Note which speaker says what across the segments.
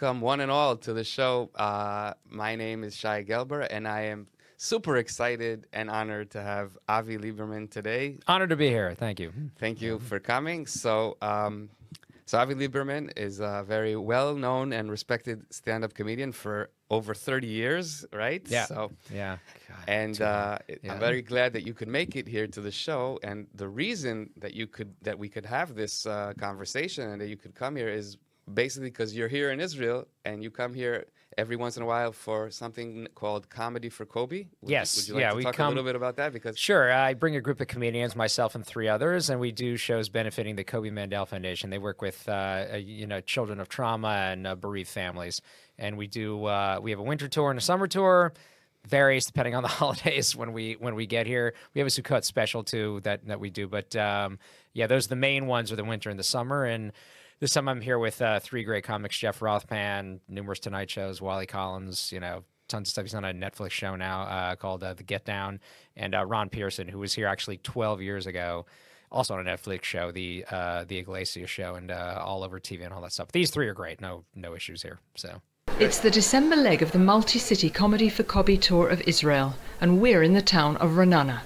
Speaker 1: welcome one and all to the show. My name is Shai Gelber, and I am super excited and honored to have Avi Liberman today.
Speaker 2: Honored to be here. Thank you.
Speaker 1: Thank you for coming. So Avi Liberman is a very well-known and respected stand-up comedian for over 30 years, right?
Speaker 2: Yeah.
Speaker 1: So,
Speaker 2: yeah. God,
Speaker 1: and I'm very glad that you could make it here to the show. And the reason that we could have this conversation and that you could come here is basically because you're here in Israel and you come here every once in a while for something called Comedy for Kobe.
Speaker 2: Yes.
Speaker 1: Would you like to talk a little bit about that? Because
Speaker 2: sure. I bring a group of comedians, myself and 3 others, and we do shows benefiting the Kobe Mandel Foundation. They work with children of trauma and bereaved families. And we do we have a winter tour and a summer tour. Varies depending on the holidays when we get here. We have a Sukkot special too that we do. But those are the main ones are the winter and the summer. And this time I'm here with 3 great comics: Jeff Rothman, numerous Tonight Shows, Wally Collins, tons of stuff. He's on a Netflix show now called The Get Down, and Ron Pearson, who was here actually 12 years ago, also on a Netflix show, the Iglesias show, and all over TV and all that stuff. These 3 are great. No issues here. So.
Speaker 3: It's the December leg of the multi-city Comedy for Kobe tour of Israel, and we're in the town of Ra'anana.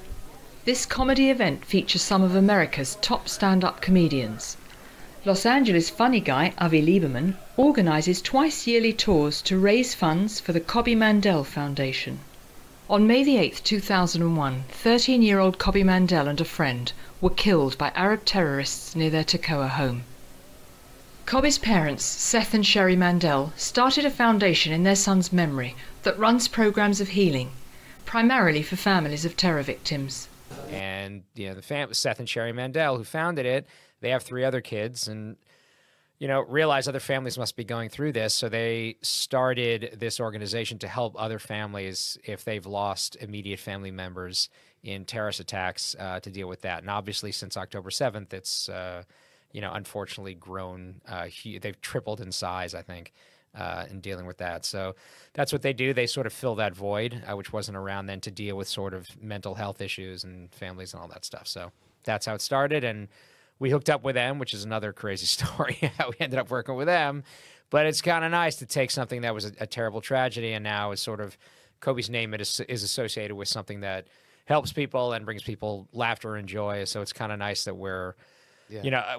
Speaker 3: This comedy event features some of America's top stand-up comedians. Los Angeles funny guy Avi Liberman organises twice-yearly tours to raise funds for the Kobe Mandel Foundation. On May the 8th, 2001, 13-year-old Kobe Mandel and a friend were killed by Arab terrorists near their Tekoa home. Kobe's parents, Seth and Sherry Mandel, started a foundation in their son's memory that runs programs of healing, primarily for families of terror victims.
Speaker 2: And Seth and Sherry Mandel, who founded it, they have 3 other kids, and realize other families must be going through this, so they started this organization to help other families if they've lost immediate family members in terrorist attacks to deal with that. And obviously, since October 7th, it's unfortunately grown. They've tripled in size, I think, in dealing with that. So that's what they do. They sort of fill that void, which wasn't around then, to deal with sort of mental health issues and families and all that stuff. So that's how it started. And we hooked up with them, which is another crazy story, how we ended up working with them. But it's kind of nice to take something that was a terrible tragedy, and now is sort of Kobe's name is associated with something that helps people and brings people laughter and joy. So it's kind of nice that we're,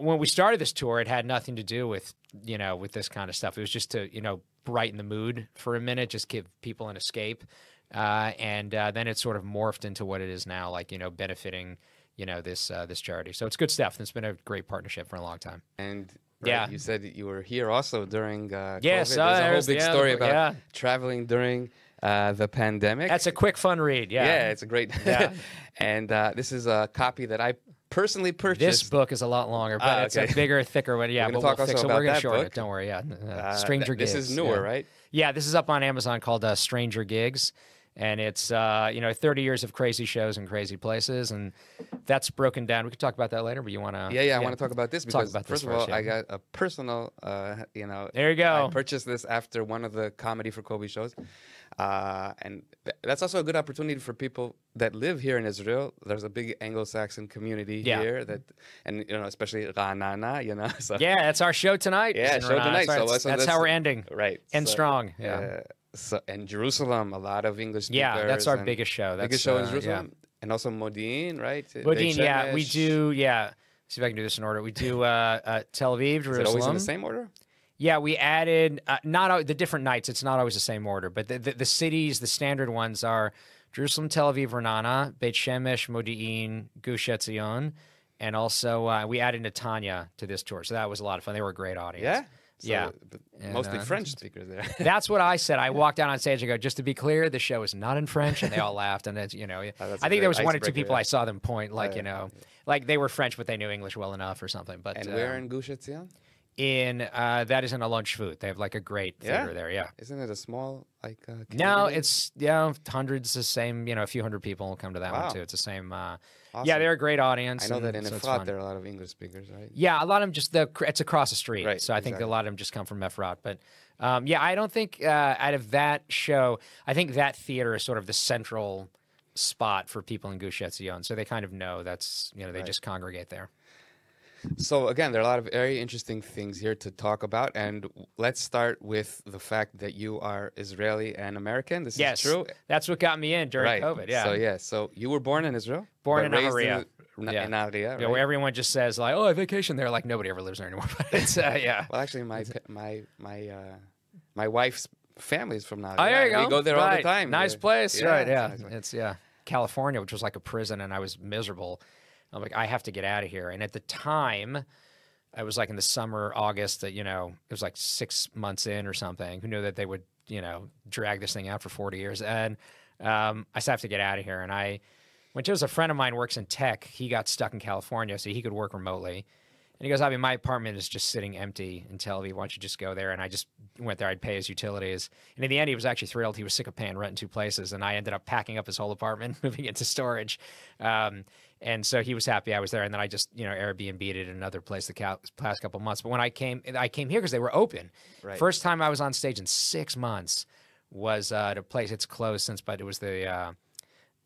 Speaker 2: when we started this tour, it had nothing to do with, with this kind of stuff. It was just to, brighten the mood for a minute, just give people an escape. And then it sort of morphed into what it is now, like, benefiting this charity. So it's good stuff. It's been a great partnership for a long time.
Speaker 1: And you said that you were here also during
Speaker 2: yes,
Speaker 1: COVID. There's a whole big story about traveling during the pandemic.
Speaker 2: That's a quick, fun read.
Speaker 1: Yeah, it's a great. And this is a copy that I personally purchased.
Speaker 2: This book is a lot longer, but it's a bigger, thicker one. Yeah,
Speaker 1: we're going to talk also about that book.
Speaker 2: Don't worry. Yeah, Stranger Gigs.
Speaker 1: This is newer, right?
Speaker 2: Yeah, this is up on Amazon called Stranger Gigs. And it's, 30 years of crazy shows in crazy places. And that's broken down. We could talk about that later, but you want to...
Speaker 1: Yeah, I want to talk about this because, first of all, I got a personal,
Speaker 2: There you go.
Speaker 1: I purchased this after one of the Comedy for Kobe shows. And that's also a good opportunity for people that live here in Israel. There's a big Anglo-Saxon community here, and especially Ra'anana, So.
Speaker 2: Yeah, that's our show tonight.
Speaker 1: Yeah, show tonight.
Speaker 2: So that's how we're ending.
Speaker 1: Right.
Speaker 2: And strong. Yeah.
Speaker 1: So, and Jerusalem, a lot of English speakers.
Speaker 2: Yeah, that's our biggest show.
Speaker 1: Biggest show in Jerusalem. Yeah. And also Modi'in, right?
Speaker 2: Modi'in, we do, see if I can do this in order. We do Tel Aviv, Jerusalem.
Speaker 1: Is it always in the same order?
Speaker 2: Yeah, we added, not the different nights, it's not always the same order, but the cities, the standard ones are Jerusalem, Tel Aviv, Ra'anana, Beit Shemesh, Modi'in, Gush Etzion, and also we added Netanya to this tour. So that was a lot of fun. They were a great audience.
Speaker 1: Yeah?
Speaker 2: So,
Speaker 1: mostly French speakers there.
Speaker 2: That's what I said. I walked out on stage and go, just to be clear, the show is not in French, and they all laughed. And it's, I think there was 1 or 2 people I saw them point, like, like they were French, but they knew English well enough or something. But
Speaker 1: and where in Gush Etzion?
Speaker 2: That is in Alon Shvut. They have like a great theater there. Yeah.
Speaker 1: Isn't it a small community?
Speaker 2: No, it's hundreds. The same. A few hundred people will come to that one too. It's the same.
Speaker 1: Awesome.
Speaker 2: Yeah, they're a great audience.
Speaker 1: I know that in Efrat there are a lot of English speakers, right?
Speaker 2: Yeah, a lot of them it's across the street.
Speaker 1: Right,
Speaker 2: so I think a lot of them just come from Efrat. But I don't think out of that show, I think that theater is sort of the central spot for people in Gush Etzion. So they kind of know that's they just congregate there.
Speaker 1: So again, there are a lot of very interesting things here to talk about, and let's start with the fact that you are Israeli and American. This is true.
Speaker 2: That's what got me in during COVID. Yeah.
Speaker 1: So you were born in Israel,
Speaker 2: Born in
Speaker 1: raised
Speaker 2: Nahariya.
Speaker 1: in Nahariya, right?
Speaker 2: Yeah, where everyone just says like, "Oh, I vacation there." Like nobody ever lives there anymore. But it's yeah.
Speaker 1: Well, actually, my wife's family is from Nahariya.
Speaker 2: Oh, there you go.
Speaker 1: We go there all the time.
Speaker 2: Nice place,
Speaker 1: Yeah,
Speaker 2: right?
Speaker 1: it's a
Speaker 2: Yeah,
Speaker 1: nice place.
Speaker 2: it's California, which was like a prison, and I was miserable. I'm like, I have to get out of here. And at the time, I was like in the summer, August. That it was like 6 months in or something. Who knew that they would drag this thing out for 40 years? And I said, I have to get out of here. And I went to a friend of mine works in tech. He got stuck in California, so he could work remotely. And he goes, Avi, my apartment is just sitting empty in Tel Aviv. Why don't you just go there? And I just went there. I'd pay his utilities. And in the end, he was actually thrilled. He was sick of paying rent in 2 places. And I ended up packing up his whole apartment, moving it to storage. And so he was happy I was there. And then I just, Airbnb'd it in another place the past couple months. But when I came here because they were open. Right. First time I was on stage in 6 months was at a place. It's closed since, but it was the,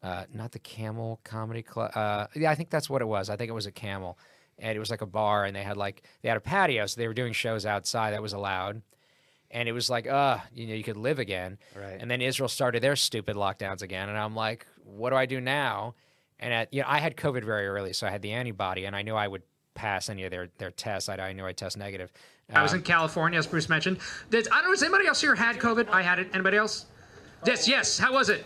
Speaker 2: not the Camel Comedy Club. Yeah, I think that's what it was. I think it was a Camel. And it was like a bar, and they had a patio, so they were doing shows outside. That was allowed. And it was like, you could live again. Right. And then Israel started their stupid lockdowns again, and I'm like, what do I do now? And I had COVID very early, so I had the antibody, and I knew I would pass any of their tests. I knew I'd test negative.
Speaker 4: I was in California, as Bruce mentioned. I don't know, has anybody else here had COVID? I had it. Anybody else? Yes. How was it?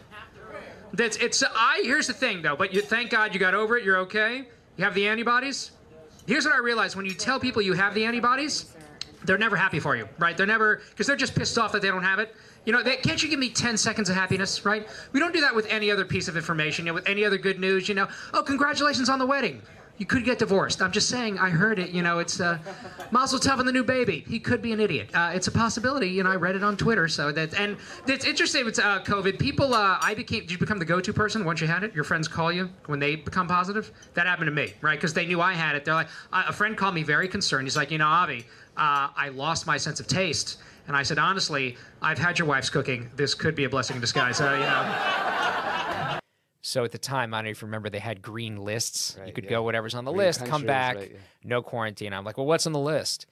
Speaker 4: Here's the thing, though. But thank God you got over it. You're okay. You have the antibodies. Here's what I realized. When you tell people you have the antibodies, they're never happy for you, right? Because they're just pissed off that they don't have it. Can't you give me 10 seconds of happiness, right? We don't do that with any other piece of information, with any other good news, Oh, congratulations on the wedding. You could get divorced. I'm just saying, I heard it, it's Mazel Tov on the new baby. He could be an idiot. It's a possibility, I read it on Twitter, and it's interesting with COVID. People, did you become the go-to person once you had it? Your friends call you when they become positive? That happened to me, right? Because they knew I had it. They're like, a friend called me very concerned. He's like, Avi, I lost my sense of taste. And I said, honestly, I've had your wife's cooking. This could be a blessing in disguise.
Speaker 2: So at the time, I don't know if you remember, they had green lists. Right, you could go whatever's on the list, come back, no quarantine. I'm like, well, what's on the list?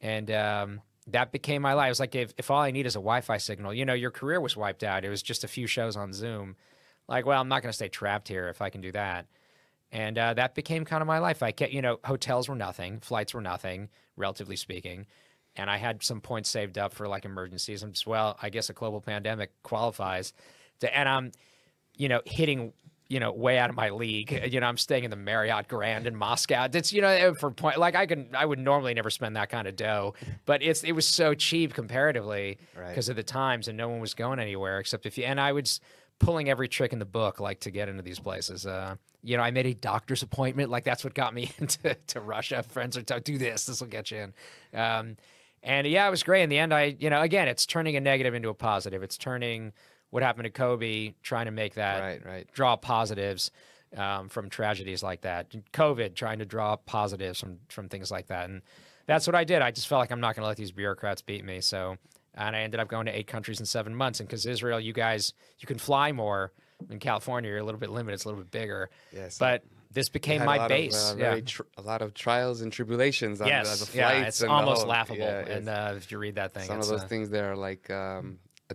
Speaker 2: And that became my life. I was like, if all I need is a Wi-Fi signal, your career was wiped out. It was just a few shows on Zoom. Like, well, I'm not going to stay trapped here if I can do that. And that became kind of my life. I kept, hotels were nothing, flights were nothing, relatively speaking. And I had some points saved up for emergencies. I'm just, I guess a global pandemic qualifies. And I'm, hitting, way out of my league. I'm staying in the Marriott Grand in Moscow. It's, for point, I would normally never spend that kind of dough, but it was so cheap comparatively because of the times, and no one was going anywhere except and I was pulling every trick in the book, to get into these places. I made a doctor's appointment. That's what got me into Russia. Friends are do this will get you in. And it was great. In the end, again, it's turning a negative into a positive. It's turning what happened to Kobe, trying to make that draw positives from tragedies like that. COVID, trying to draw positives from things like that. And that's what I did. I just felt like I'm not going to let these bureaucrats beat me. And I ended up going to 8 countries in 7 months. And because Israel, you can fly more. In California, you're a little bit limited. It's a little bit bigger. Yes. But this became my base.
Speaker 1: A lot of trials and tribulations on the flights.
Speaker 2: Yeah, it's almost laughable. And if you read that thing.
Speaker 1: Some of those things there are like a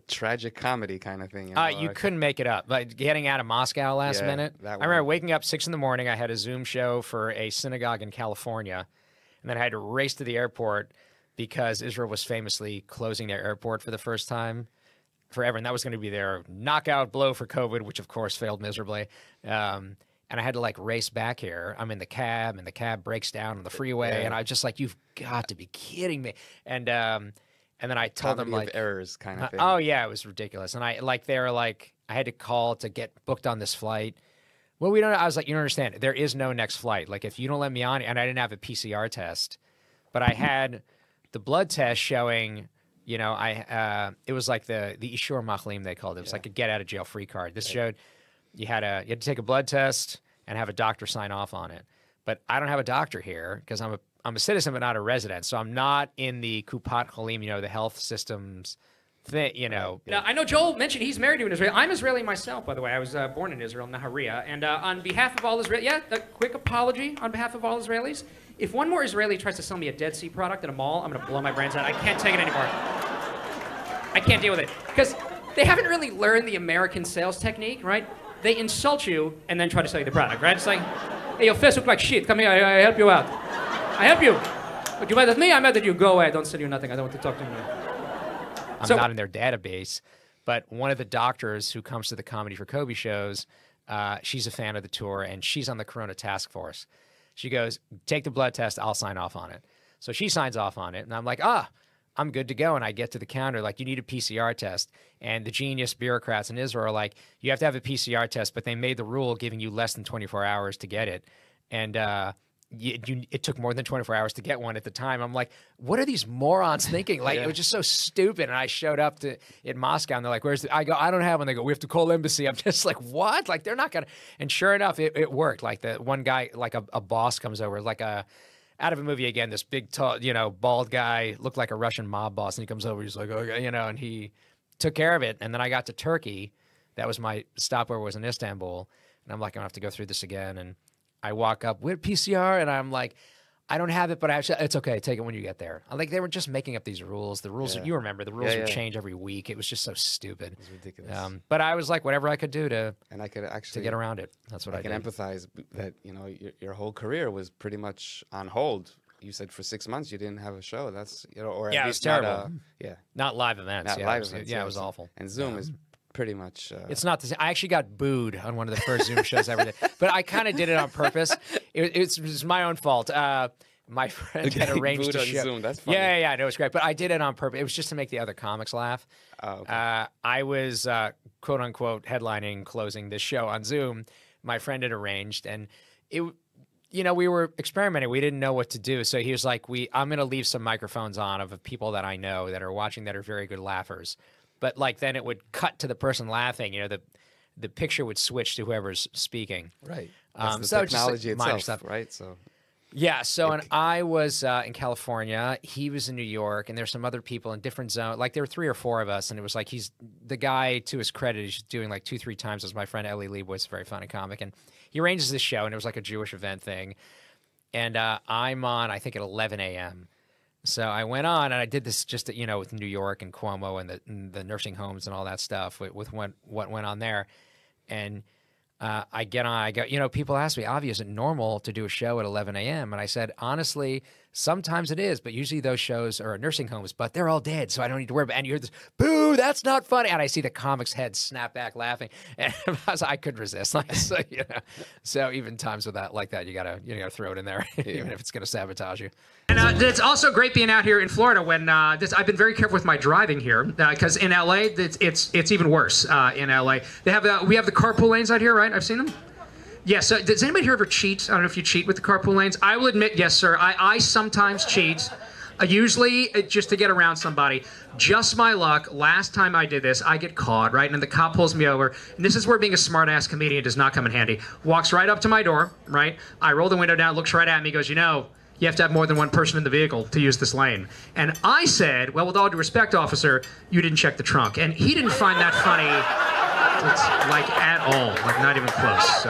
Speaker 1: tragic comedy kind of thing.
Speaker 2: You couldn't make it up. Like getting out of Moscow last minute. I remember waking up 6 a.m. I had a Zoom show for a synagogue in California. And then I had to race to the airport because Israel was famously closing their airport for the first time forever. And that was going to be their knockout blow for COVID, which of course failed miserably. And I had to race back here. I'm in the cab, and the cab breaks down on the freeway. And I was just like, you've got to be kidding me. And then I told them
Speaker 1: errors kind of thing.
Speaker 2: Oh yeah, it was ridiculous. And I had to call to get booked on this flight. Well, we don't. I was like, you don't understand. There is no next flight. If you don't let me on, and I didn't have a PCR test, but I had the blood test showing. It was like the Ishur Machlim, they called it. It was like a get out of jail free card. This showed you had to take a blood test and have a doctor sign off on it. But I don't have a doctor here because I'm a citizen but not a resident. So I'm not in the Kupat Cholim, the health systems you know.
Speaker 4: Now, I know Joel mentioned he's married to an Israeli. I'm Israeli myself, by the way. I was born in Israel, Nahariya. And on behalf of all Israelis, a quick apology on behalf of all Israelis. If one more Israeli tries to sell me a Dead Sea product in a mall, I'm going to blow my brains out. I can't take it anymore. I can't deal with it. Because they haven't really learned the American sales technique, right? They insult you and then try to sell you the product, right? It's like, hey, your face looks like shit. Come here, I help you out. I help you. But you mad at me? I'm mad at you. Go away. I don't sell you nothing. I don't want to talk to you.
Speaker 2: I'm not in their database, but one of the doctors who comes to the Comedy for Kobe shows, she's a fan of the tour, and she's on the Corona task force. She goes, take the blood test, I'll sign off on it. So she signs off on it, and I'm like, I'm good to go. And I get to the counter, like, you need a PCR test. And the genius bureaucrats in Israel are like, you have to have a PCR test, but they made the rule giving you less than 24 hours to get it. And it took more than 24 hours to get one at the time. I'm like, what are these morons thinking? Like, it was just so stupid. And I showed up in Moscow, and they're like, where's the, I go, I don't have one. They go, we have to call embassy. I'm just like, what? Like, they're not going to. And sure enough, it worked. Like, the one guy, like a boss comes over, like out of a movie again, this big, tall, bald guy, looked like a Russian mob boss. And he comes over, he's like, okay, and he took care of it. And then I got to Turkey. That was my stopover, was in Istanbul. And I'm like, I'm going to have to go through this again. And I walk up with PCR, and I'm like, I don't have it, but it's okay. Take it when you get there. Like, they were just making up these rules. The rules, you remember, the rules would change every week. It was just so stupid.
Speaker 1: It was ridiculous.
Speaker 2: But I was like, whatever I could do to get around it. That's what I did.
Speaker 1: I can empathize that, your whole career was pretty much on hold. You said for 6 months you didn't have a show. That's, or at
Speaker 2: least it was terrible.
Speaker 1: Not
Speaker 2: live events.
Speaker 1: Not live events.
Speaker 2: Yeah, it was awful.
Speaker 1: And Zoom is pretty much.
Speaker 2: It's not the same. I actually got booed on one of the first Zoom shows I ever did, but I kind of did it on purpose. It was my own fault. My friend had arranged a show.
Speaker 1: Zoom. That's funny.
Speaker 2: Yeah, no, it was great. But I did it on purpose. It was just to make the other comics laugh.
Speaker 1: Oh, okay.
Speaker 2: I was quote unquote headlining, closing this show on Zoom. My friend had arranged, and we were experimenting. We didn't know what to do. So he was like, I'm going to leave some microphones on of people that I know that are watching that are very good laughers. But like, then it would cut to the person laughing. The picture would switch to whoever's speaking.
Speaker 1: Right. That's the technology itself, right? So.
Speaker 2: Yeah. So and I was in California. He was in New York, and there's some other people in different zones. Like, there were 3 or 4 of us, and it was like, he's the guy, to his credit, he's doing like 2-3 times as my friend Eli Leibowitz, a very funny comic, and he arranges this show, and it was like a Jewish event thing, and I'm on, I think, at 11 a.m. So I went on, and I did this just with New York and Cuomo and the nursing homes and all that stuff with what went on there, and. I get on, I go, people ask me, Avi, is it normal to do a show at 11 a.m.? And I said, honestly, sometimes it is, but usually those shows are nursing homes, but they're all dead, so I don't need to worry about it. And you hear this, boo, that's not funny. And I see the comic's head snap back laughing. And I couldn't resist. So even times with that, like that, you gotta throw it in there, even if it's going to sabotage you.
Speaker 4: And it's also great being out here in Florida when I've been very careful with my driving here, because in LA, it's even worse in LA. We have the carpool lanes out here, right? I've seen them. Yeah, so does anybody here ever cheat? I don't know if you cheat with the carpool lanes. I will admit, yes, sir. I sometimes cheat, usually just to get around somebody. Just my luck, last time I did this, I get caught, right? And then the cop pulls me over. And this is where being a smart-ass comedian does not come in handy. Walks right up to my door, right? I roll the window down, looks right at me, goes, you have to have more than one person in the vehicle to use this lane. And I said, well, with all due respect, officer, you didn't check the trunk. And he didn't find that funny. Like, at all, like, not even close.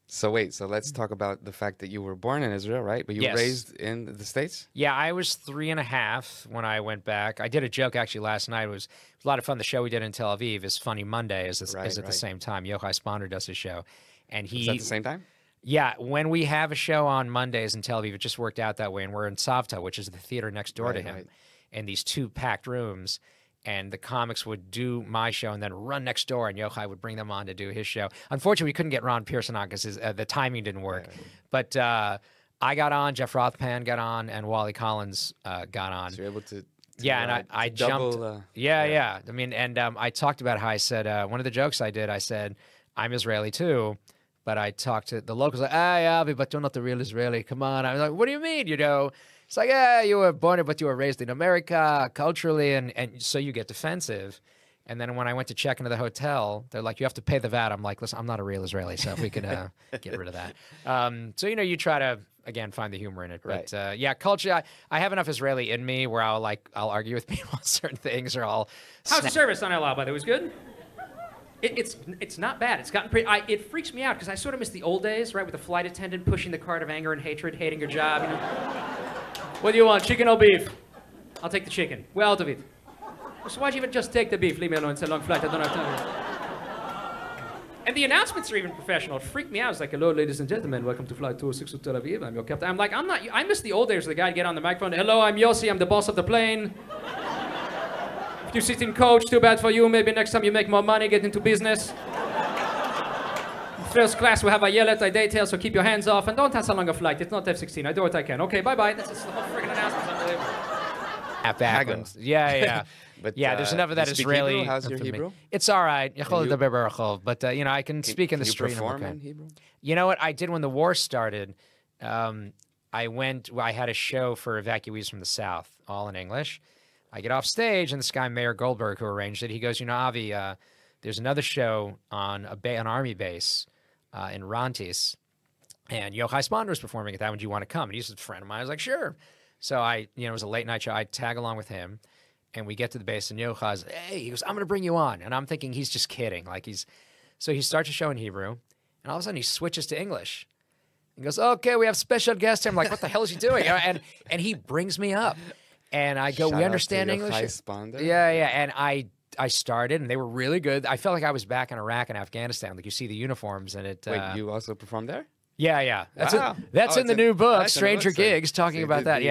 Speaker 1: So wait, so let's talk about the fact that you were born in Israel, right? But you were raised in the States?
Speaker 2: Yeah, I was 3.5 when I went back. I did a joke actually last night. It was a lot of fun. The show we did in Tel Aviv is Funny Monday, is at the same time. Yochai Sponder does his show, and
Speaker 1: is that the same time?
Speaker 2: Yeah, when we have a show on Mondays in Tel Aviv, it just worked out that way, and we're in Savta, which is the theater next door to him, and these 2 packed rooms. And the comics would do my show and then run next door, and Yochai would bring them on to do his show. Unfortunately, we couldn't get Ron Pearson on because the timing didn't work. But I got on, Jeff Rothpan got on, and Wally Collins got on.
Speaker 1: So you're able to
Speaker 2: and I jumped. Yeah. I mean, and I talked about how I said, one of the jokes I did, I said, I'm Israeli too. But I talked to the locals, like, hey, Avi, but you're not the real Israeli. Come on. I was like, what do you mean, It's like, yeah, you were born, but you were raised in America culturally, and so you get defensive. And then when I went to check into the hotel, they're like, you have to pay the VAT. I'm like, listen, I'm not a real Israeli, so if we could get rid of that. So, you try to again, find the humor in it.
Speaker 1: Right.
Speaker 2: But yeah, culture, I have enough Israeli in me where I'll argue with people on certain things, or I'll...
Speaker 4: How's the service on El Al, by the way? It was good? It's not bad. It's gotten pretty... it freaks me out because I sort of miss the old days, right, with the flight attendant pushing the cart of anger and hatred, hating your job, you know. What do you want, chicken or beef? I'll take the chicken. We're out of it. So why'd you even just take the beef? Leave me alone. It's a long flight. I don't have time. And the announcements are even professional. It freaked me out. It's like, hello, ladies and gentlemen. Welcome to Flight 206 to Tel Aviv. I'm your captain. I'm like, I'm not... I miss the old days where the guy would get on the microphone. Hello, I'm Yossi. I'm the boss of the plane. If you sit in coach, too bad for you. Maybe next time you make more money, get into business. First class, we have a yellow detail, so keep your hands off. And don't have so long a flight. It's not F-16. I do what I can. Okay, bye-bye. That's just the whole freaking announcement. It's unbelievable.
Speaker 2: Backwards. Yeah.
Speaker 1: But,
Speaker 2: yeah, there's enough of that
Speaker 1: you speak
Speaker 2: Israeli.
Speaker 1: Hebrew? How's your Hebrew?
Speaker 2: It's all right. But you know, I can speak in the street.
Speaker 1: Can you perform in Hebrew?
Speaker 2: You know what I did when the war started? I had a show for evacuees from the South, all in English. I get off stage, and this guy Mayor Goldberg, who arranged it, he goes, you know, Avi, there's another show on an army base in Rantis, and Yochai Sponder was performing at that. Would you want to come? And he's a friend of mine. I was like, sure. So it was a late night show. I tag along with him. And we get to the base, and Yochai's, hey, he goes, I'm going to bring you on. And I'm thinking he's just kidding. So he starts a show in Hebrew, and all of a sudden he switches to English. He goes, okay, we have special guest here. I'm like, what the hell is he doing? And he brings me up. And I go, we understand English? Yeah. And I started, and they were really good. I felt like I was back in Iraq and Afghanistan. Like, you see the uniforms, and it...
Speaker 1: Wait, you also performed there?
Speaker 2: Yeah. That's
Speaker 1: in
Speaker 2: in the new book, Stranger Gigs, talking about that.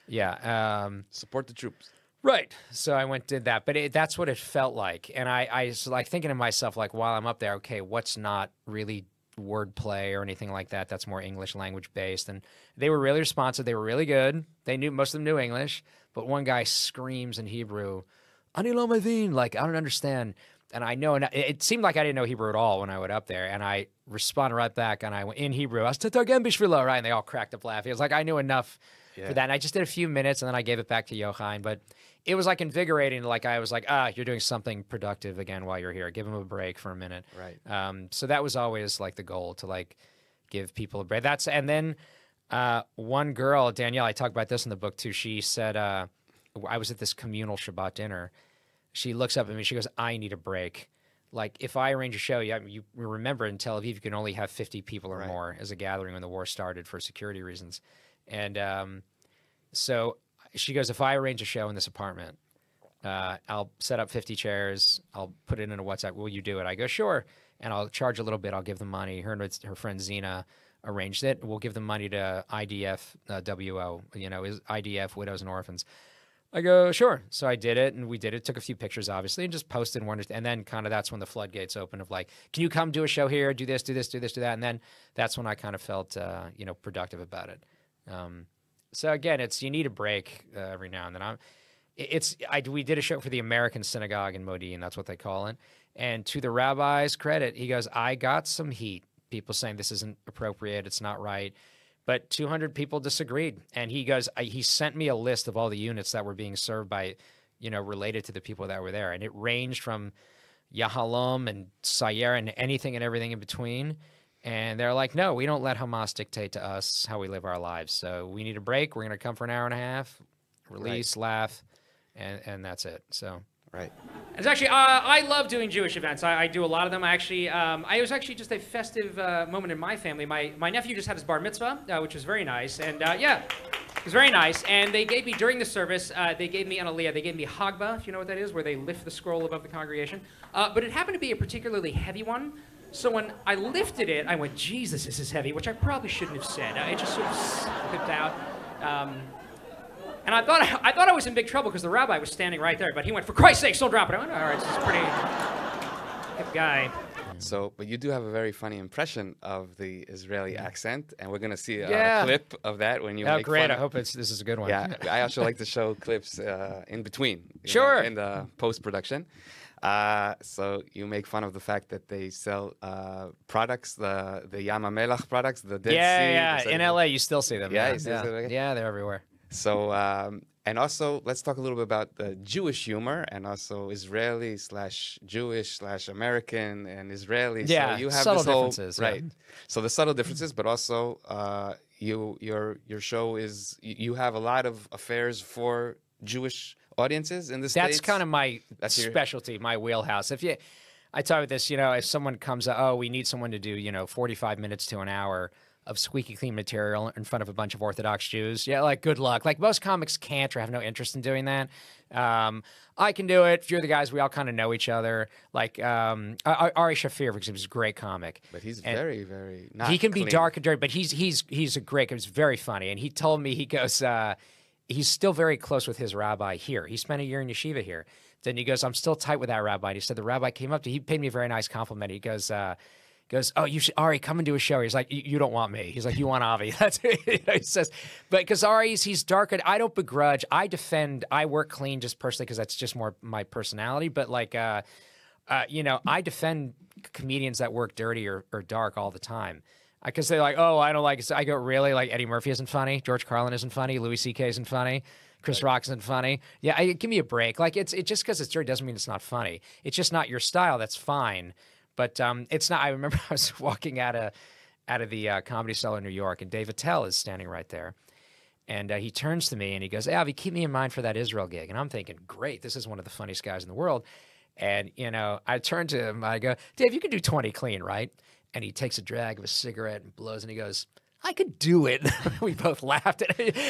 Speaker 2: Yeah.
Speaker 1: Support the troops.
Speaker 2: Right. So I did that. But that's what it felt like. And I was like thinking to myself, like, while I'm up there, okay, what's not really wordplay or anything like that? That's more English language based. And they were really responsive. They were really good. Most of them knew English. But one guy screams in Hebrew, Ani lo mevin, like, I don't understand. And I know, and it seemed like I didn't know Hebrew at all when I went up there. And I responded right back, and I went in Hebrew, right? And they all cracked up laughing. It was like I knew enough for that. And I just did a few minutes, and then I gave it back to Yochai. But it was like invigorating. Like, I was like, you're doing something productive again while you're here. Give them a break for a minute.
Speaker 1: Right.
Speaker 2: So that was always like the goal, to like give people a break. And then one girl, Danielle, I talk about this in the book too. She said, I was at this communal Shabbat dinner. She looks up at me. She goes, I need a break. Like, if I arrange a show, you remember in Tel Aviv, you can only have 50 people or more as a gathering when the war started for security reasons. And so she goes, if I arrange a show in this apartment, I'll set up 50 chairs. I'll put it in a WhatsApp. Will you do it? I go, sure. And I'll charge a little bit. I'll give them money. Her friend Zena arranged it. We'll give them money to IDF, WO, is IDF, Widows and Orphans. I go, sure. So I did it, and we did it. Took a few pictures, obviously, and just posted one. And then kind of that's when the floodgates open of like, can you come do a show here? Do this, do this, do this, do that. And then that's when I kind of felt, productive about it. So again, you need a break every now and then. We did a show for the American Synagogue in Modi'in. That's what they call it. And to the rabbi's credit, he goes, I got some heat. People saying this isn't appropriate. It's not right. But 200 people disagreed. And he goes, he sent me a list of all the units that were being served by, related to the people that were there. And it ranged from Yahalom and Sayer and anything and everything in between. And they're like, no, we don't let Hamas dictate to us how we live our lives. So we need a break. We're going to come for an hour and a half, release, laugh, and that's it. So.
Speaker 1: Right.
Speaker 4: It's actually, I love doing Jewish events. I do a lot of them. I was actually just a festive moment in my family. My nephew just had his bar mitzvah, which was very nice. And it was very nice. And they gave me, during the service, they gave me an aliyah. They gave me Hagba, if you know what that is, where they lift the scroll above the congregation. But it happened to be a particularly heavy one. So when I lifted it, I went, Jesus, this is heavy, which I probably shouldn't have said. It just sort of slipped out. And I thought I was in big trouble because the rabbi was standing right there, but he went, for Christ's sake, don't drop it. I went, all right, this is pretty hip guy.
Speaker 1: So, but you do have a very funny impression of the Israeli accent, and we're going to see a clip of that when you make
Speaker 2: great.
Speaker 1: fun.
Speaker 2: I hope this is a good one.
Speaker 1: Yeah, I also like to show clips in between.
Speaker 2: Sure.
Speaker 1: In the post-production. So you make fun of the fact that they sell products, the Yam HaMelech products, the Dead Sea.
Speaker 2: Yeah. In LA, you still see them.
Speaker 1: Yeah,
Speaker 2: they're everywhere.
Speaker 1: So And also, let's talk a little bit about the Jewish humor and also Israeli/Jewish/American and Israeli.
Speaker 2: Yeah,
Speaker 1: so you have
Speaker 2: subtle
Speaker 1: this whole,
Speaker 2: differences,
Speaker 1: right?
Speaker 2: yeah.
Speaker 1: So the subtle differences, but also your show is you have a lot of affairs for Jewish audiences in the States.
Speaker 2: That's kind of my
Speaker 1: your
Speaker 2: specialty, my wheelhouse. I tell you this, if someone comes up, oh, we need someone to do, 45 minutes to an hour of squeaky clean material in front of a bunch of Orthodox Jews. Yeah, like, good luck. Like, most comics can't or have no interest in doing that. I can do it. A few of the guys, we all kind of know each other. Like, Ari Shafir, for example, is a great comic.
Speaker 1: But he's very, very not
Speaker 2: He can
Speaker 1: clean.
Speaker 2: be dark and dirty, but he's a great, he's very funny. And he told me, he goes, he's still very close with his rabbi here. He spent a year in yeshiva here. Then he goes, I'm still tight with that rabbi. And he said the rabbi came up to, he paid me a very nice compliment. He goes, oh, you should, Ari, come and do a show. He's like, you don't want me. He's like, you want Avi. That's he says. But because he's dark, and I don't begrudge. I work clean just personally because that's just more my personality. But like, I defend comedians that work dirty or dark all the time. Because they're like, oh, I don't like it. I go, really? Like, Eddie Murphy isn't funny. George Carlin isn't funny. Louis C.K. isn't funny. Chris Rock isn't funny. Yeah, give me a break. Like, it just because it's dirty doesn't mean it's not funny. It's just not your style. That's fine. But it's not. I remember I was walking out of the Comedy Cellar in New York, and Dave Attell is standing right there. And he turns to me and he goes, hey, Avi, keep me in mind for that Israel gig. And I'm thinking, great, this is one of the funniest guys in the world. And, I turn to him, I go, Dave, you can do 20 clean, right? And he takes a drag of a cigarette and blows, and he goes, I could do it. We both laughed.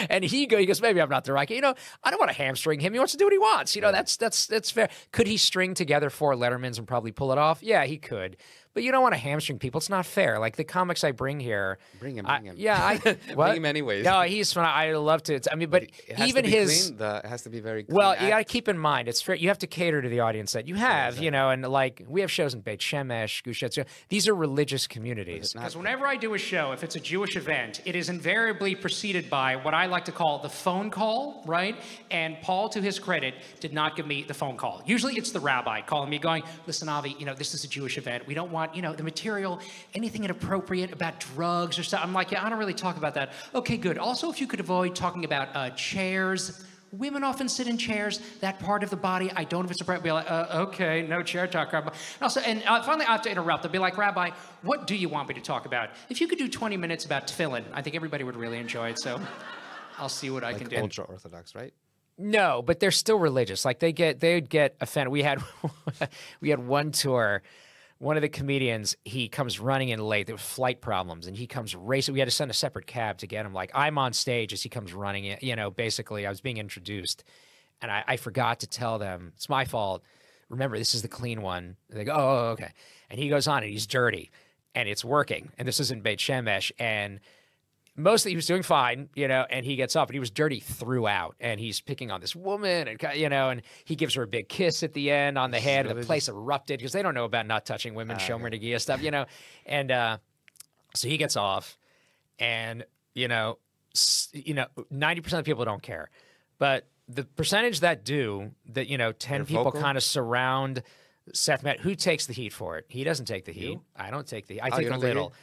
Speaker 2: And he goes, maybe I'm not the right guy. I don't want to hamstring him. He wants to do what he wants. That's fair. Could he string together 4 Lettermans and probably pull it off? Yeah, he could. But you don't want to hamstring people. It's not fair. Like, the comics I bring here.
Speaker 1: Bring him.
Speaker 2: Yeah,
Speaker 1: bring him anyways.
Speaker 2: No, he's fun. I love to. But
Speaker 1: it has
Speaker 2: even
Speaker 1: to be
Speaker 2: his.
Speaker 1: Clean. It has to be very clean.
Speaker 2: Well, you got to keep in mind, it's fair. You have to cater to the audience that you have,
Speaker 1: exactly.
Speaker 2: And like, we have shows in Beit Shemesh, Gush Etzion. These are religious communities.
Speaker 4: Because whenever I do a show, if it's a Jewish event, it is invariably preceded by what I like to call the phone call, right? And Paul, to his credit, did not give me the phone call. Usually it's the rabbi calling me going, listen, Avi, this is a Jewish event. We don't want, the material, anything inappropriate about drugs or stuff. I'm like, yeah, I don't really talk about that. Okay, good. Also, if you could avoid talking about chairs. Women often sit in chairs. That part of the body, I don't know if it's appropriate. Be like, okay, no chair talk. And finally, I have to interrupt. I'll be like, Rabbi, what do you want me to talk about? If you could do 20 minutes about tefillin, I think everybody would really enjoy it. So I'll see what I can do.
Speaker 1: Ultra Orthodox, right?
Speaker 2: No, but they're still religious. Like, they'd get offended. We had one tour. One of the comedians, he comes running in late. There were flight problems, and he comes racing. We had to send a separate cab to get him. Like, I'm on stage as he comes running in. Basically, I was being introduced, and I forgot to tell them, it's my fault. Remember, this is the clean one. And they go, oh, okay. And he goes on, and he's dirty, and it's working. And this is in Beit Shemesh, and mostly he was doing fine, and he gets up, and he was dirty throughout, and he's picking on this woman, and and he gives her a big kiss at the end on the head, and the place erupted because they don't know about not touching women, Shomer Negia stuff, and so he gets off, and 90% of people don't care, but the percentage that do, that 10 people kind of surround Seth Met, who takes the heat for it? He doesn't take the heat. I don't take the heat. I take a little.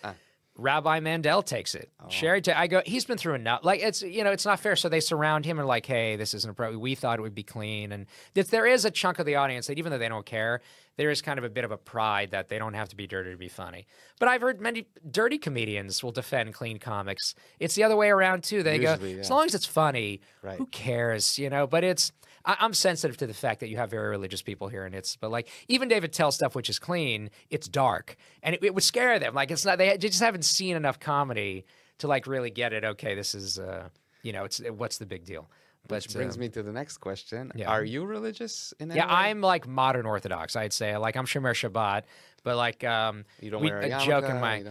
Speaker 2: Rabbi Mandel takes it. Sherry, I go, he's been through enough. Like, it's, it's not fair. So they surround him and like, hey, this isn't appropriate. We thought it would be clean. And there is a chunk of the audience that even though they don't care, there is kind of a bit of a pride that they don't have to be dirty to be funny. But I've heard many dirty comedians will defend clean comics. It's the other way around too. They
Speaker 1: Usually,
Speaker 2: go, as long as it's funny,
Speaker 1: right.
Speaker 2: Who cares? But it's, I'm sensitive to the fact that you have very religious people here, and but like, even David tells stuff which is clean, it's dark, and it would scare them. Like, it's not, they just haven't seen enough comedy to like really get it. Okay, this is it's what's the big deal?
Speaker 1: Which brings me to the next question.
Speaker 2: Yeah.
Speaker 1: Are you religious in any way?
Speaker 2: I'm like modern Orthodox, I'd say. Like, I'm Shomer Shabbat, but like
Speaker 1: you don't wear a yarmulke,
Speaker 2: joke in my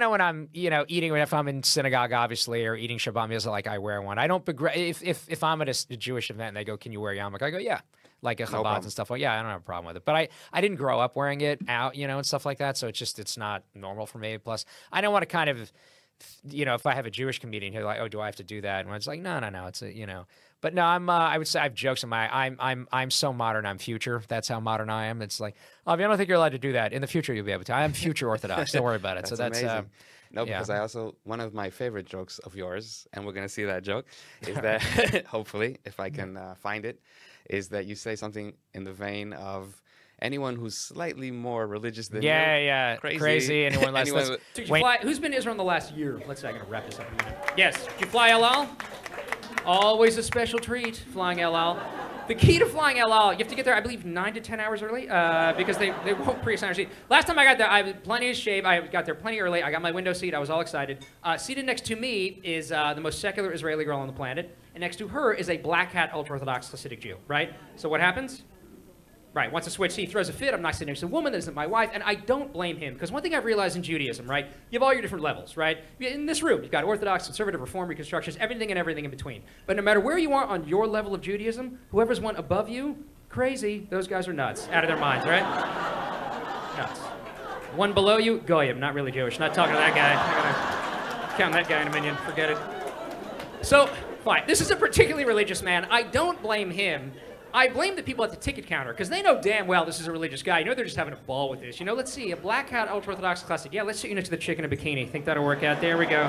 Speaker 2: when I'm eating, if I'm in synagogue obviously, or eating Shabbat meals, like I wear one. I don't if I'm at a Jewish event and they go, can you wear a yarmulke? I go, yeah. Like a Chabad and stuff like, yeah, I don't have a problem with it. But I didn't grow up wearing it out, and stuff like that. So it's not normal for me. Plus, I don't want to kind of, if I have a Jewish comedian who's like, oh, do I have to do that? And it's like, no, it's a, But no, I would say I have jokes in my, I'm so modern, I'm future. That's how modern I am. It's like, I don't think you're allowed to do that. In the future, you'll be able to. I am future Orthodox. Don't worry about it.
Speaker 1: That's
Speaker 2: so that's
Speaker 1: amazing. No,
Speaker 2: Yeah.
Speaker 1: because one of my favorite jokes of yours, and we're going to see that joke, is that, hopefully, if I can find it, is that you say something in the vein of anyone who's slightly more religious than you.
Speaker 2: Yeah. Crazy. Anyone less.
Speaker 4: Did you fly? Who's been to Israel in the last year? Let's say I'm going to wrap this up in a minute. Yes. Did you fly El Al? Always a special treat flying El Al. The key to flying El Al, you have to get there, I believe, 9 to 10 hours early because they won't pre-assign your seat. Last time I got there, I had plenty of shave. I got there plenty early. I got my window seat. I was all excited. Seated next to me is the most secular Israeli girl on the planet. And next to her is a black hat, ultra-Orthodox Hasidic Jew, right? So what happens? Right, wants to switch, he throws a fit. I'm not sitting next to a woman that isn't my wife, and I don't blame him, because one thing I've realized in Judaism, right, you have all your different levels, right? In this room, you've got Orthodox, Conservative, Reform, Reconstructionist, everything and everything in between. But no matter where you are on your level of Judaism, whoever's one above you, crazy, those guys are nuts, out of their minds, right? Nuts. One below you, Goyim, not really Jewish, not talking to that guy. I'm gonna count that guy in a minute, forget it. So, fine, this is a particularly religious man. I don't blame him. I blame the people at the ticket counter, because they know damn well this is a religious guy. You know they're just having a ball with this. You know, let's see, a black hat, ultra-Orthodox classic. Yeah, let's sit you next to the chick in a bikini. Think that'll work out? There we go.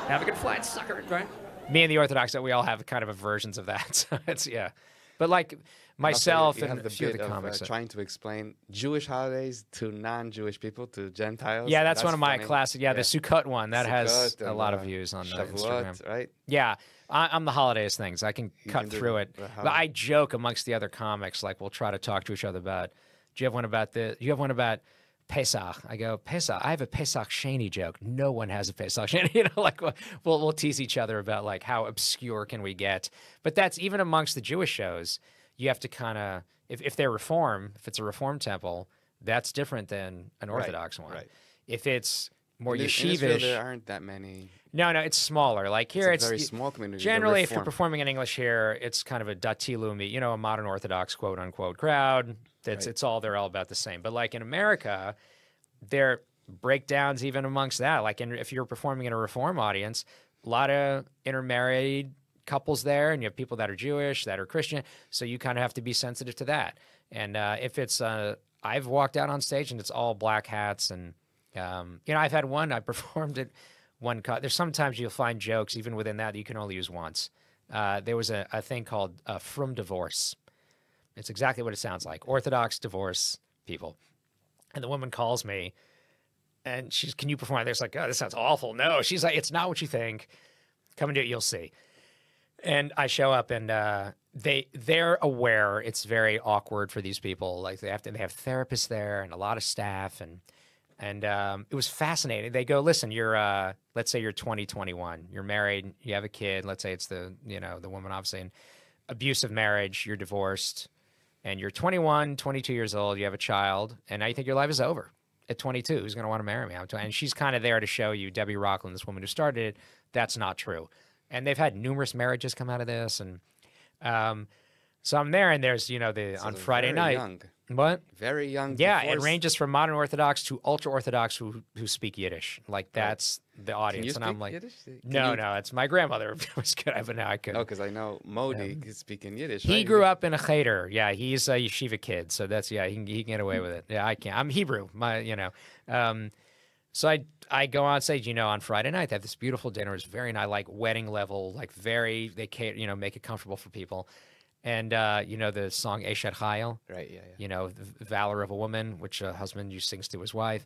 Speaker 4: Have a good flight, sucker, right?
Speaker 2: Me and the Orthodox, we all have kind of versions of that. So it's, yeah. But like myself
Speaker 1: you
Speaker 2: and
Speaker 1: have
Speaker 2: a
Speaker 1: the
Speaker 2: few of
Speaker 1: bit
Speaker 2: the comics.
Speaker 1: trying to explain Jewish holidays to non-Jewish people, to Gentiles.
Speaker 2: Yeah, that's one of my
Speaker 1: funny.
Speaker 2: classic. Yeah, the Sukkot one. That has
Speaker 1: Sukkot
Speaker 2: a
Speaker 1: and,
Speaker 2: lot of views on
Speaker 1: Shavuot,
Speaker 2: Instagram.
Speaker 1: right?
Speaker 2: Yeah, I'm the holidays things. I can cut
Speaker 1: can do
Speaker 2: through it.
Speaker 1: the
Speaker 2: But I
Speaker 1: holiday.
Speaker 2: joke amongst the other comics, like we'll try to talk to each other about, do you have one about this? Do you have one about Pesach? I go, Pesach, I have a Pesach Sheni joke. No one has a Pesach Sheni. You know, like we'll tease each other about like how obscure can we get. But that's even amongst the Jewish shows. You have to kind of, if they're Reform, if it's a Reform temple, that's different than an Orthodox one.
Speaker 1: Right.
Speaker 2: If it's more
Speaker 1: In Israel,
Speaker 2: yeshivish.
Speaker 1: there aren't that many.
Speaker 2: No, it's smaller. Like here,
Speaker 1: It's a very small community. They're
Speaker 2: Generally, if you're
Speaker 1: Reform.
Speaker 2: performing in English here, it's kind of a dati lumi, you know, a modern Orthodox quote unquote crowd. That's
Speaker 1: Right.
Speaker 2: it's all they're all about the same. But like in America, there are breakdowns even amongst that. Like if you're performing in a Reform audience, a lot of intermarried couples there, and you have people that are Jewish, that are Christian. So you kind of have to be sensitive to that. And if it's, I've walked out on stage and it's all black hats, and you know, I've had one. I performed at one. There's sometimes you'll find jokes even within that you can only use once. There was a thing called From Divorce. It's exactly what it sounds like. Orthodox divorce people. And the woman calls me, and she's, "Can you perform?" There's like, "Oh, this sounds awful." No, she's like, "It's not what you think. Come and do it. You'll see." And I show up, and they're aware it's very awkward for these people. Like they have therapists there and a lot of staff, and it was fascinating. They go, "Listen, you're let's say you're 20, 21, you're married, you have a kid. Let's say it's the woman, obviously, an abusive marriage, you're divorced, and you're 21, 22 years old, you have a child, and now you think your life is over at 22. Who's going to want to marry me?" And she's kind of there to show you, Debbie Rockland, this woman who started it, that's not true. And they've had numerous marriages come out of this, and so I'm there, and there's on Friday
Speaker 1: very
Speaker 2: night.
Speaker 1: young.
Speaker 2: What?
Speaker 1: Very young.
Speaker 2: Yeah,
Speaker 1: divorce.
Speaker 2: it ranges from modern Orthodox to ultra Orthodox who speak Yiddish. Like that's the audience,
Speaker 1: Can you
Speaker 2: and I'm
Speaker 1: speak
Speaker 2: like,
Speaker 1: Yiddish?
Speaker 2: no, it's my grandmother was good, but now I couldn't.
Speaker 1: No, because I know Modi can speak in Yiddish.
Speaker 2: He
Speaker 1: right?
Speaker 2: grew up in a cheder. Yeah, he's a yeshiva kid, so that's he can get away with it. Yeah, I can't. I'm Hebrew. So I go on stage, on Friday night. They have this beautiful dinner. It's very nice, like wedding level, like they cater, make it comfortable for people. And the song Eshet Chayil,
Speaker 1: Right. Yeah.
Speaker 2: the valor of a woman, which a husband sings to his wife.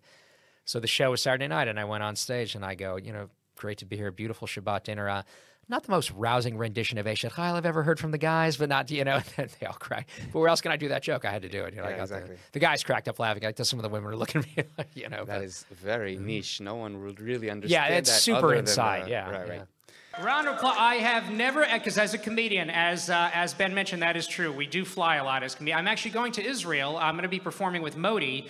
Speaker 2: So the show was Saturday night, and I went on stage, and I go, great to be here, beautiful Shabbat dinner. Not the most rousing rendition of Eshet Chayil I've ever heard from the guys, but not, they all cry. But where else can I do that joke? I had to do it. I got
Speaker 1: exactly.
Speaker 2: the guys cracked up laughing. Some of the women were looking at me,
Speaker 1: That is very niche. No one would really understand.
Speaker 2: Yeah, it's
Speaker 1: that
Speaker 2: super
Speaker 1: other than
Speaker 2: inside.
Speaker 1: the-
Speaker 2: Right.
Speaker 1: Right.
Speaker 4: Round of applause. I have never, because as a comedian, as Ben mentioned, that is true. We do fly a lot as comedians. I'm actually going to Israel. I'm going to be performing with Modi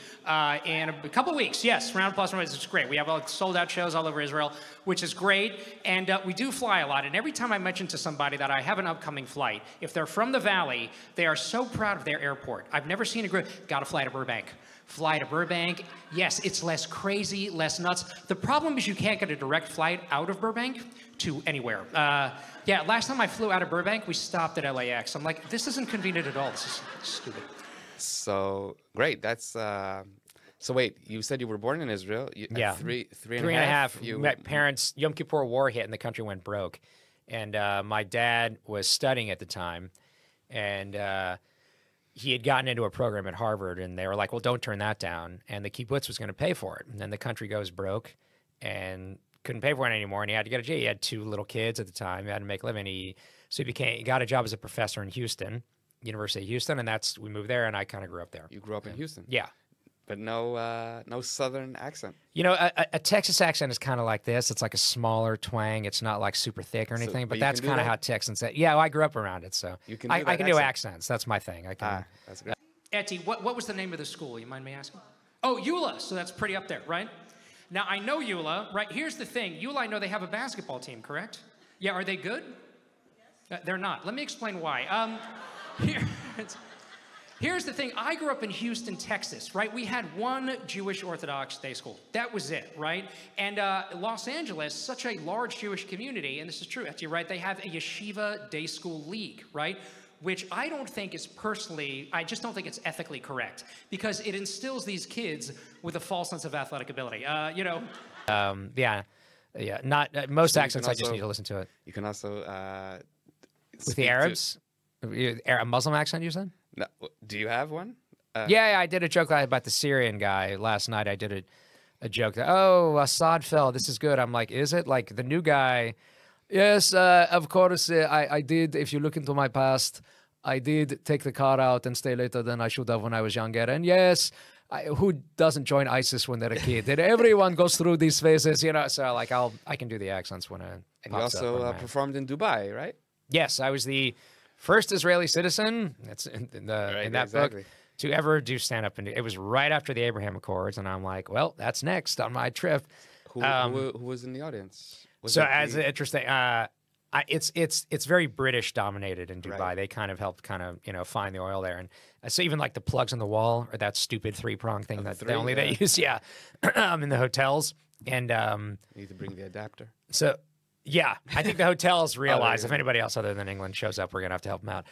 Speaker 4: in a couple of weeks. Yes, round of applause. It's great. We have sold-out shows all over Israel, which is great. And we do fly a lot. And every time I mention to somebody that I have an upcoming flight, if they're from the Valley, they are so proud of their airport. I've never seen a group, got to fly to Burbank. Fly to Burbank. Yes, it's less crazy, less nuts. The problem is you can't get a direct flight out of Burbank to anywhere. Yeah, last time I flew out of Burbank, we stopped at LAX. I'm like, this isn't convenient at all. This is stupid.
Speaker 1: So great. That's So wait, you said you were born in Israel.
Speaker 2: Yeah.
Speaker 1: At three
Speaker 2: and a half. My parents, Yom Kippur War hit and the country went broke. And my dad was studying at the time. And he had gotten into a program at Harvard. And they were like, well, don't turn that down. And the kibbutz was going to pay for it. And then the country goes broke and couldn't pay for it anymore. And he had to get a job. He had 2 little kids at the time. He had to make a living. So he got a job as a professor in Houston, University of Houston. And we moved there. And I kind of grew up there.
Speaker 1: You grew up in Houston?
Speaker 2: Yeah.
Speaker 1: But no Southern accent.
Speaker 2: You know, a Texas accent is kind of like this. It's like a smaller twang. It's not like super thick or anything, but that's kind of how Texans say. Yeah, well, I grew up around it, so I can do accents. That's my thing. I can.
Speaker 1: That's great.
Speaker 4: Etty, what was the name of the school? You mind me asking? Oh, Eula. So that's pretty up there, right? Now, I know Eula, right? Here's the thing. Eula, I know they have a basketball team, correct? Yeah, are they good? Yes. They're not. Let me explain why. Here's the thing. I grew up in Houston, Texas, right? We had one Jewish Orthodox day school. That was it, right? And Los Angeles, such a large Jewish community, and this is true, Etty, right? They have a yeshiva day school league, right? Which I don't think is I just don't think it's ethically correct because it instills these kids with a false sense of athletic ability. You know?
Speaker 2: Yeah. Not most accents. I just need to listen to it.
Speaker 1: You can also
Speaker 2: with the Arabs, a Muslim accent. You said?
Speaker 1: No, do you have one?
Speaker 2: Yeah, I did a joke about the Syrian guy last night. I did a joke that, oh, Assad fell. This is good. I'm like, is it? Like the new guy. Yes, of course, I did. If you look into my past, I did take the car out and stay later than I should have when I was younger. And yes, who doesn't join ISIS when they're a kid? Everyone goes through these phases, you know. So like, I can do the accents when it pops up.
Speaker 1: You also performed in Dubai, right?
Speaker 2: Yes, I was the first Israeli citizen. That's in that book to ever do stand-up. And it was right after the Abraham Accords, and I'm like, well, that's next on my trip.
Speaker 1: Who was in the audience?
Speaker 2: Interesting. It's very British dominated in Dubai. Right. They kind of helped find the oil there, and so even like the plugs on the wall or that stupid 3-prong thing they use, in the hotels. And
Speaker 1: you need to bring the adapter.
Speaker 2: So yeah, I think the hotels realize if anybody else other than England shows up, we're gonna have to help them out.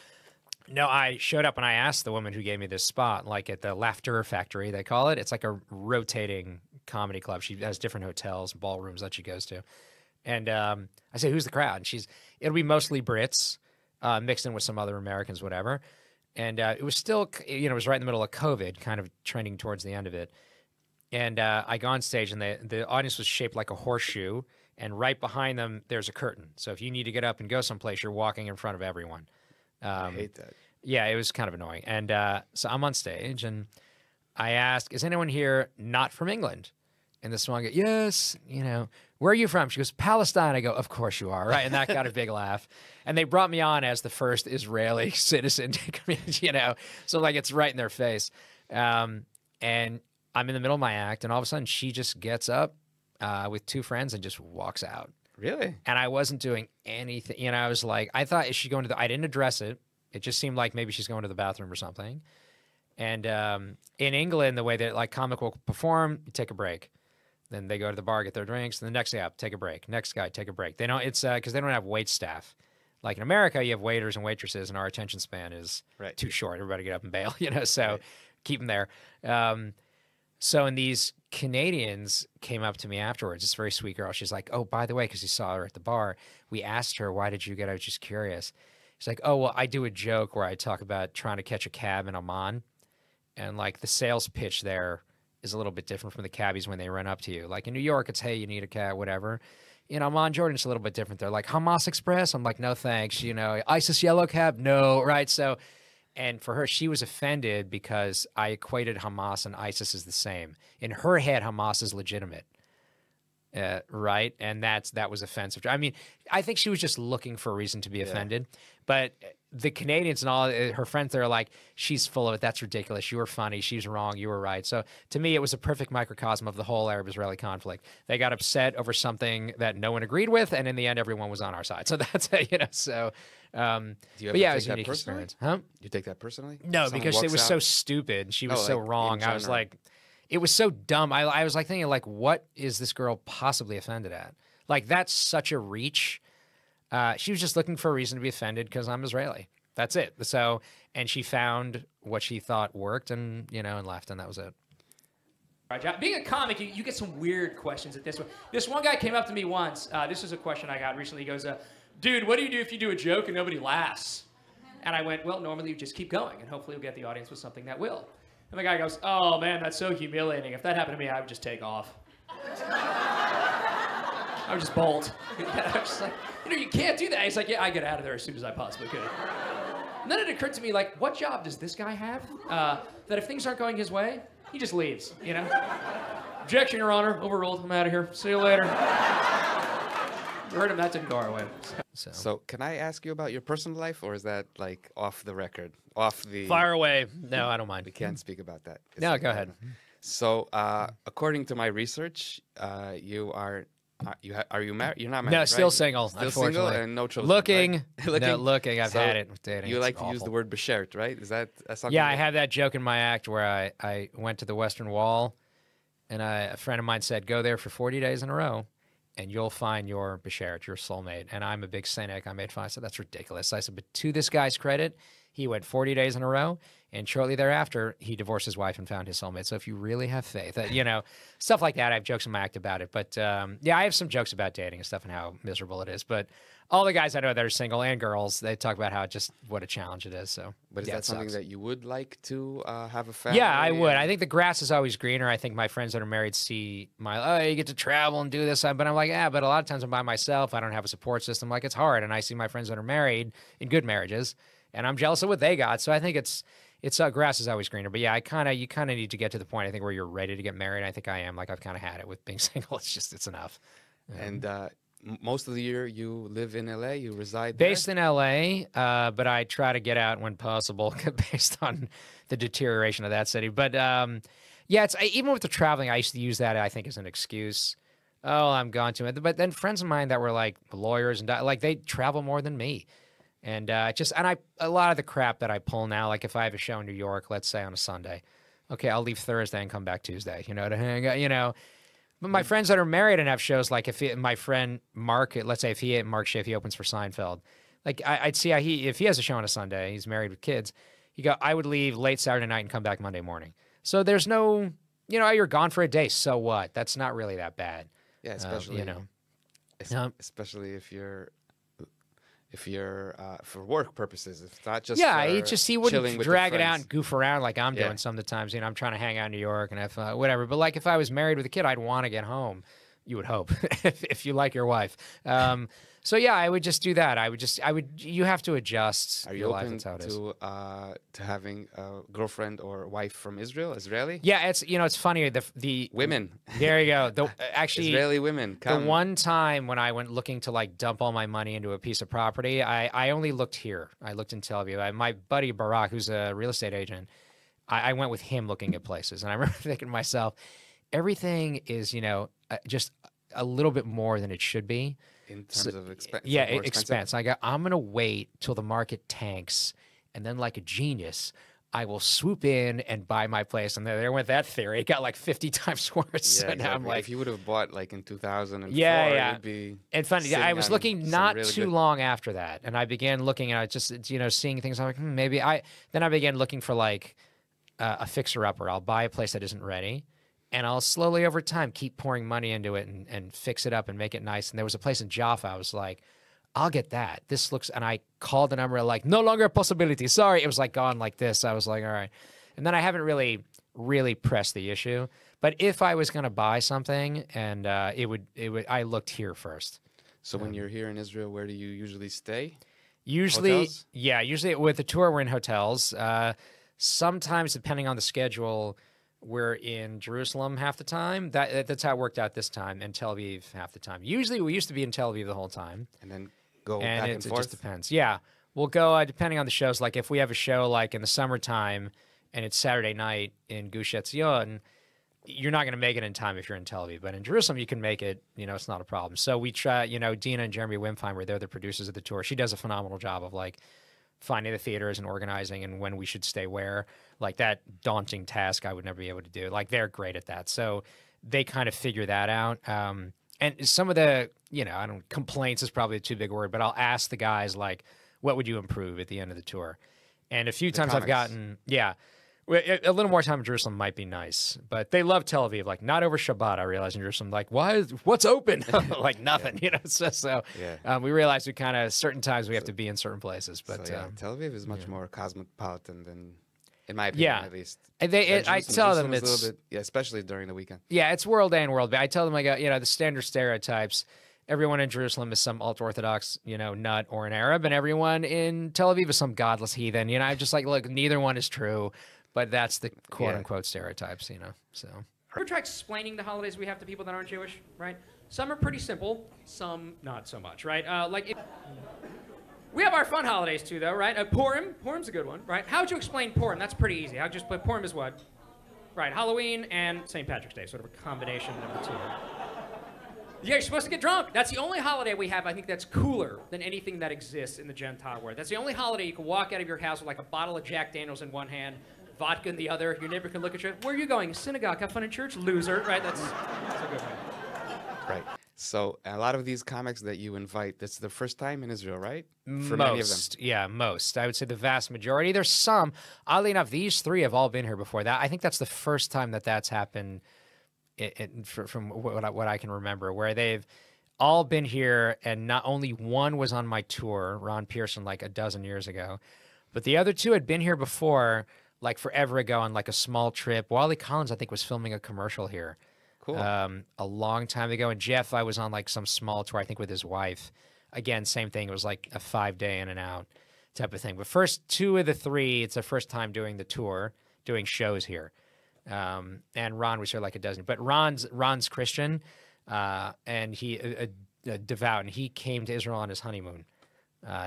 Speaker 2: No, I showed up and I asked the woman who gave me this spot, like at the Laughter Factory, they call it. It's like a rotating comedy club. She has different hotels, ballrooms that she goes to. And I say, who's the crowd? And it'll be mostly Brits, mixed in with some other Americans, whatever. And it was still, it was right in the middle of COVID, kind of trending towards the end of it. And I go on stage and the audience was shaped like a horseshoe. And right behind them, there's a curtain. So if you need to get up and go someplace, you're walking in front of everyone.
Speaker 1: I hate that.
Speaker 2: Yeah, it was kind of annoying. And so I'm on stage and I ask, is anyone here not from England? And this one goes, yes, where are you from? She goes, Palestine. I go, of course you are, right? And that got a big laugh. And they brought me on as the first Israeli citizen to come in, so like it's right in their face. And I'm in the middle of my act, and all of a sudden she just gets up with 2 friends and just walks out.
Speaker 1: Really?
Speaker 2: And I wasn't doing anything. I was like, I thought, is she going to I didn't address it. It just seemed like maybe she's going to the bathroom or something. And in England, the way that like comic will perform, you take a break. Then they go to the bar, get their drinks, and the next guy up, take a break. Next guy, take a break. They don't. It's because they don't have wait staff. Like in America, you have waiters and waitresses, and our attention span is too short. Everybody get up and bail, So keep them there. So and these Canadians came up to me afterwards. This very sweet girl. She's like, "Oh, by the way," because he saw her at the bar. We asked her, "Why did you get out?" I was just curious. She's like, "Oh, well, I do a joke where I talk about trying to catch a cab in Amman, and like the sales pitch there is a little bit different from the cabbies when they run up to you. Like in New York, it's, hey, you need a cab, whatever. In Amman, Jordan, it's a little bit different. They're like, Hamas Express? I'm like, no, thanks. ISIS yellow cab? No, right? So, and for her, she was offended because I equated Hamas and ISIS as the same. In her head, Hamas is legitimate, right? And that was offensive. I mean, I think she was just looking for a reason to be offended. But the Canadians and all her friends, they're like, she's full of it. That's ridiculous. You were funny. She's wrong. You were right. So to me, it was a perfect microcosm of the whole Arab-Israeli conflict. They got upset over something that no one agreed with, and in the end, everyone was on our side. So that's So,
Speaker 1: do you ever
Speaker 2: it was
Speaker 1: take
Speaker 2: a unique
Speaker 1: that personally?
Speaker 2: experience. Huh?
Speaker 1: You take that personally?
Speaker 2: No,
Speaker 1: Someone
Speaker 2: because it
Speaker 1: walks
Speaker 2: was
Speaker 1: out?
Speaker 2: so stupid. She was so
Speaker 1: like,
Speaker 2: wrong.
Speaker 1: in
Speaker 2: I was
Speaker 1: general.
Speaker 2: like, it was so dumb. I was like thinking, like, what is this girl possibly offended at? Like, that's such a reach. She was just looking for a reason to be offended because I'm Israeli. That's it. So, and she found what she thought worked and, and left, and that was it.
Speaker 5: Being a comic, you get some weird questions at this one. This one guy came up to me once. This is a question I got recently. He goes, dude, what do you do if you do a joke and nobody laughs? And I went, well, normally you just keep going, and hopefully you'll get the audience with something that will. And the guy goes, oh, man, that's so humiliating. If that happened to me, I would just take off. I would just bolt. I was just like, you can't do that. He's like, yeah, I get out of there as soon as I possibly could. And then it occurred to me, like, what job does this guy have? That if things aren't going his way, he just leaves, Objection, Your Honor. Overruled. I'm out of here. See you later. You heard him. That didn't go our way.
Speaker 1: So can I ask you about your personal life, or is that, like, off the record? Off the...
Speaker 2: Fire away. No, I don't mind.
Speaker 1: We can't speak about that.
Speaker 2: No, go ahead.
Speaker 1: So, according to my research, you are... are you married? You're not married,
Speaker 2: No, still
Speaker 1: right?
Speaker 2: single,
Speaker 1: Still
Speaker 2: unfortunately.
Speaker 1: single and no children.
Speaker 2: Looking.
Speaker 1: Right? Looking.
Speaker 2: No, looking. I've
Speaker 1: So
Speaker 2: had it with dating.
Speaker 1: You
Speaker 2: It's
Speaker 1: like to
Speaker 2: awful.
Speaker 1: use the word beshert, right? Is that something?
Speaker 2: Yeah, I have that joke in my act where I went to the Western Wall, and a friend of mine said, go there for 40 days in a row, and you'll find your beshert, your soulmate. And I'm a big cynic. I made fun. I said, that's ridiculous. I said, but to this guy's credit, he went 40 days in a row, and shortly thereafter, he divorced his wife and found his soulmate. So if you really have faith, stuff like that, I have jokes in my act about it. But yeah, I have some jokes about dating and stuff and how miserable it is. But all the guys I know that are single and girls, they talk about what a challenge it is. So,
Speaker 1: But is
Speaker 2: yeah,
Speaker 1: that something
Speaker 2: sucks.
Speaker 1: that you would like to have a family?
Speaker 2: Yeah, I would. I think the grass is always greener. I think my friends that are married see you get to travel and do this. But I'm like, but a lot of times I'm by myself. I don't have a support system. Like, it's hard. And I see my friends that are married in good marriages, and I'm jealous of what they got. So I think it's grass is always greener. But yeah, you kind of need to get to the point, I think, where you're ready to get married. I think I am. Like, I've kind of had it with being single. It's enough.
Speaker 1: And most of the year you live in LA, you reside there?
Speaker 2: Based in LA, but I try to get out when possible based on the deterioration of that city. But yeah, even with the traveling, I used to use that, I think, as an excuse. Oh, I'm gone too much. But then friends of mine that were like lawyers and like they travel more than me. And a lot of the crap that I pull now, like if I have a show in New York, let's say on a Sunday, okay, I'll leave Thursday and come back Tuesday, to hang out, But my friends that are married and have shows, like my friend Mark, let's say if Mark Schiff, he opens for Seinfeld, like I'd see how if he has a show on a Sunday, he's married with kids, I would leave late Saturday night and come back Monday morning. So there's no, you're gone for a day, so what? That's not really that bad.
Speaker 1: Yeah, especially, especially if you're for work purposes, if not just
Speaker 2: he wouldn't drag it out and
Speaker 1: friends.
Speaker 2: goof around like I'm doing some of the times. I'm trying to hang out in New York and have whatever. But like if I was married with a kid, I'd want to get home. You would hope if you like your wife. So yeah, I would just do that. You have to adjust.
Speaker 1: Are you
Speaker 2: your life.
Speaker 1: open
Speaker 2: That's how it is.
Speaker 1: to having a girlfriend or wife from Israel, Israeli?
Speaker 2: Yeah, it's funny. The
Speaker 1: Women.
Speaker 2: There you go. Actually,
Speaker 1: Israeli women. Come.
Speaker 2: The one time when I went looking to like dump all my money into a piece of property, I only looked here. I looked in Tel Aviv. My buddy Barak, who's a real estate agent, I went with him looking at places, and I remember thinking to myself, everything is just a little bit more than it should be.
Speaker 1: In terms of expense.
Speaker 2: Yeah, expense. I'm going to wait till the market tanks, and then like a genius, I will swoop in and buy my place. And there went that theory. It got like 50 times worse.
Speaker 1: Yeah,
Speaker 2: so now
Speaker 1: exactly.
Speaker 2: I'm like,
Speaker 1: if you would have bought like in 2004, it'd be
Speaker 2: and funny, I was looking not
Speaker 1: really
Speaker 2: too
Speaker 1: good...
Speaker 2: long after that, and I began looking at just seeing things. I'm like, maybe Then I began looking for like a fixer-upper. I'll buy a place that isn't ready. And I'll slowly over time keep pouring money into it and fix it up and make it nice. And there was a place in Jaffa. I was like, I'll get that. This looks, and I called the number like, no longer a possibility. Sorry. It was like gone like this. I was like, all right. And then I haven't really pressed the issue. But if I was going to buy something and I looked here first.
Speaker 1: So when you're here in Israel, where do you usually stay?
Speaker 2: Usually,
Speaker 1: hotels?
Speaker 2: Yeah, usually with the tour, we're in hotels. Sometimes, depending on the schedule, we're in Jerusalem half the time. That's how it worked out this time, and Tel Aviv half the time. Usually, we used to be in Tel Aviv the whole time.
Speaker 1: And then go back and forth?
Speaker 2: It just depends. Yeah. We'll go, depending on the shows. Like, if we have a show, like, in the summertime, and it's Saturday night in Gush Etzion, you're not going to make it in time if you're in Tel Aviv. But in Jerusalem, you can make it. It's not a problem. So we try, Dina and Jeremy Wimpheimer, they're the producers of the tour. She does a phenomenal job of, like, finding the theaters and organizing and when we should stay where. Like, that daunting task I would never be able to do. Like, they're great at that. So they kind of figure that out. And some of the, complaints is probably a too big a word, but I'll ask the guys, like, what would you improve at the end of the tour? And a few times I've gotten, Well, a little more time in Jerusalem might be nice, but they love Tel Aviv. Like, not over Shabbat, I realize in Jerusalem. Like, what's open? Like nothing, you know. We realize we kind of certain times we have to be in certain places. But
Speaker 1: Tel Aviv is much more cosmopolitan than, in my opinion, at least.
Speaker 2: I tell them it's
Speaker 1: a little bit, especially during the weekend.
Speaker 2: Yeah, it's World A and World B. I tell them, I go, the standard stereotypes. Everyone in Jerusalem is some ultra-Orthodox, nut or an Arab, and everyone in Tel Aviv is some godless heathen. I'm just like, look, neither one is true, but that's the quote-unquote stereotypes, so.
Speaker 5: Ever try explaining the holidays we have to people that aren't Jewish, right? Some are pretty simple, some not so much, right? We have our fun holidays too, though, right? Purim's a good one, right? How would you explain Purim? That's pretty easy. How would you explain Purim is what? Right, Halloween and St. Patrick's Day, sort of a combination of the two. Yeah, you're supposed to get drunk. That's the only holiday we have, I think, that's cooler than anything that exists in the Gentile world. That's the only holiday you can walk out of your house with like a bottle of Jack Daniels in one hand, vodka in the other. Your neighbor can look at you. Where are you going? Synagogue. Have fun in church, loser. Right? That's a good one.
Speaker 1: Right. So a lot of these comics that you invite, that's the first time in Israel, right?
Speaker 2: For many of them. Yeah, most. I would say the vast majority. There's some. Oddly enough, these three have all been here before. I think that's the first time that's happened. From what I can remember, where they've all been here, and not only one was on my tour, Ron Pearson, like a dozen years ago, but the other two had been here before, like forever ago, on like a small trip. Wally Collins, I think, was filming a commercial here.
Speaker 1: Cool.
Speaker 2: A long time ago. And Jeff, I was on like some small tour, I think, with his wife. Again, same thing. It was like a 5-day in and out type of thing. But first two of the three, it's the first time doing the tour, doing shows here. And Ron was here like a dozen, but Ron's Christian, and he devout, and he came to Israel on his honeymoon,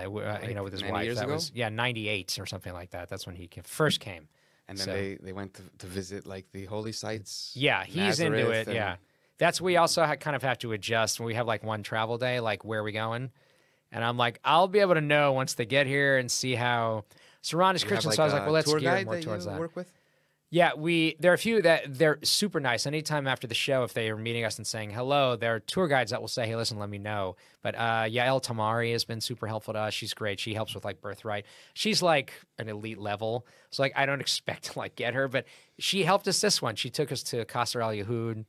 Speaker 2: with his wife.
Speaker 1: Years
Speaker 2: that
Speaker 1: ago?
Speaker 2: was 98 or something like that. That's when he first came.
Speaker 1: And then they went to visit like the holy sites.
Speaker 2: Yeah, he's into it. Yeah, that's we also kind of have to adjust when we have like one travel day, like where are we going? And I'm like, I'll be able to know once they get here and see how. So Ron is Christian, so I was like, well, let's gear more towards that.
Speaker 1: Work with?
Speaker 2: Yeah, there are a few that they're super nice. Anytime after the show, if they are meeting us and saying hello, there are tour guides that will say, hey, listen, let me know. But Yael Tamari has been super helpful to us. She's great. She helps with like birthright. She's like an elite level. So like I don't expect to like get her, but she helped us this one. She took us to Qasr Al Yehud.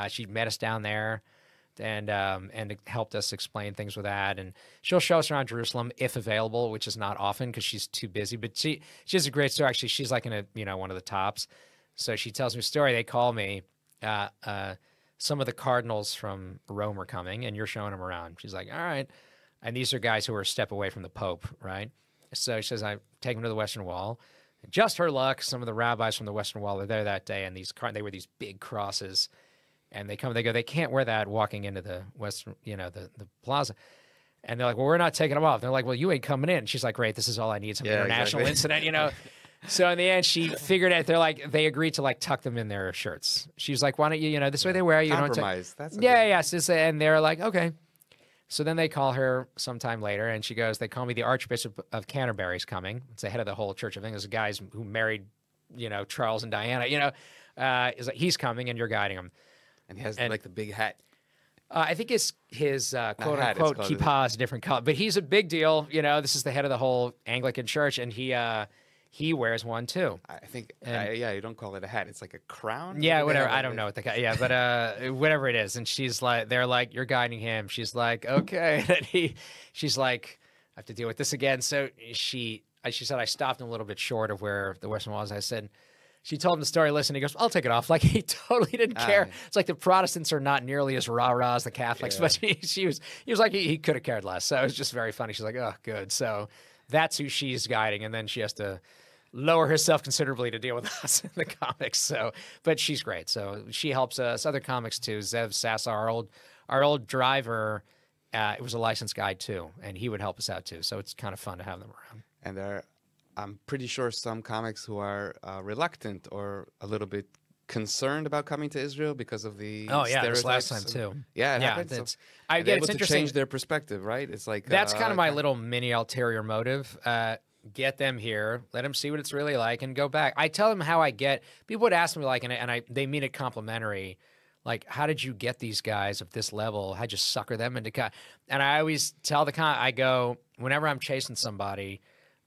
Speaker 2: She met us down there and helped us explain things with that. And she'll show us around Jerusalem if available, which is not often because she's too busy. But she has a great story. Actually, she's like one of the tops. So she tells me a story. They call me. Some of the cardinals from Rome are coming, and you're showing them around. She's like, all right. And these are guys who are a step away from the Pope, right? So she says, I take them to the Western Wall. And just her luck, some of the rabbis from the Western Wall are there that day, and they wear these big crosses. And they go, they can't wear that walking into the Western, the plaza. And they're like, well, we're not taking them off. They're like, well, you ain't coming in. And she's like, great, this is all I need, some international incident, So in the end, she figured out, they agreed to like tuck them in their shirts. She's like, why don't you, this way they wear you.
Speaker 1: Compromise.
Speaker 2: Don't That's and they're like, okay. So then they call her sometime later, and she goes, they call me the Archbishop of Canterbury's coming. It's the head of the whole Church of England. It's the guys who married, Charles and Diana, is like, he's coming and you're guiding him.
Speaker 1: And he has like the big hat.
Speaker 2: I think his quote unquote kippah is a different color, but he's a big deal. This is the head of the whole Anglican Church, and he wears one too.
Speaker 1: I think, you don't call it a hat; it's like a crown.
Speaker 2: Yeah, whatever. I don't know what but whatever it is. And she's like, they're like, you're guiding him. She's like, okay. And she's like, I have to deal with this again. So she said I stopped him a little bit short of where the Western Wall is. I said. She told him the story. Listen, he goes, I'll take it off. Like, he totally didn't care. It's like the Protestants are not nearly as rah-rah as the Catholics, but he was like, he could have cared less. So it was just very funny. She's like, oh, good. So that's who she's guiding. And then she has to lower herself considerably to deal with us in the comics. So, but she's great. So she helps us. Other comics too. Zev Sassa, our old driver, it was a licensed guide too. And he would help us out too. So it's kind of fun to have them around.
Speaker 1: And I'm pretty sure some comics who are reluctant or a little bit concerned about coming to Israel because of the stereotypes.
Speaker 2: This last time too.
Speaker 1: Yeah, it happens.
Speaker 2: I get
Speaker 1: able to change their perspective, right? It's like
Speaker 2: that's kind of my little mini ulterior motive. Get them here, let them see what it's really like, and go back. I tell them how I get. People would ask me like, they mean it complimentary. Like, how did you get these guys of this level? How'd you sucker them into? And I always tell I go whenever I'm chasing somebody.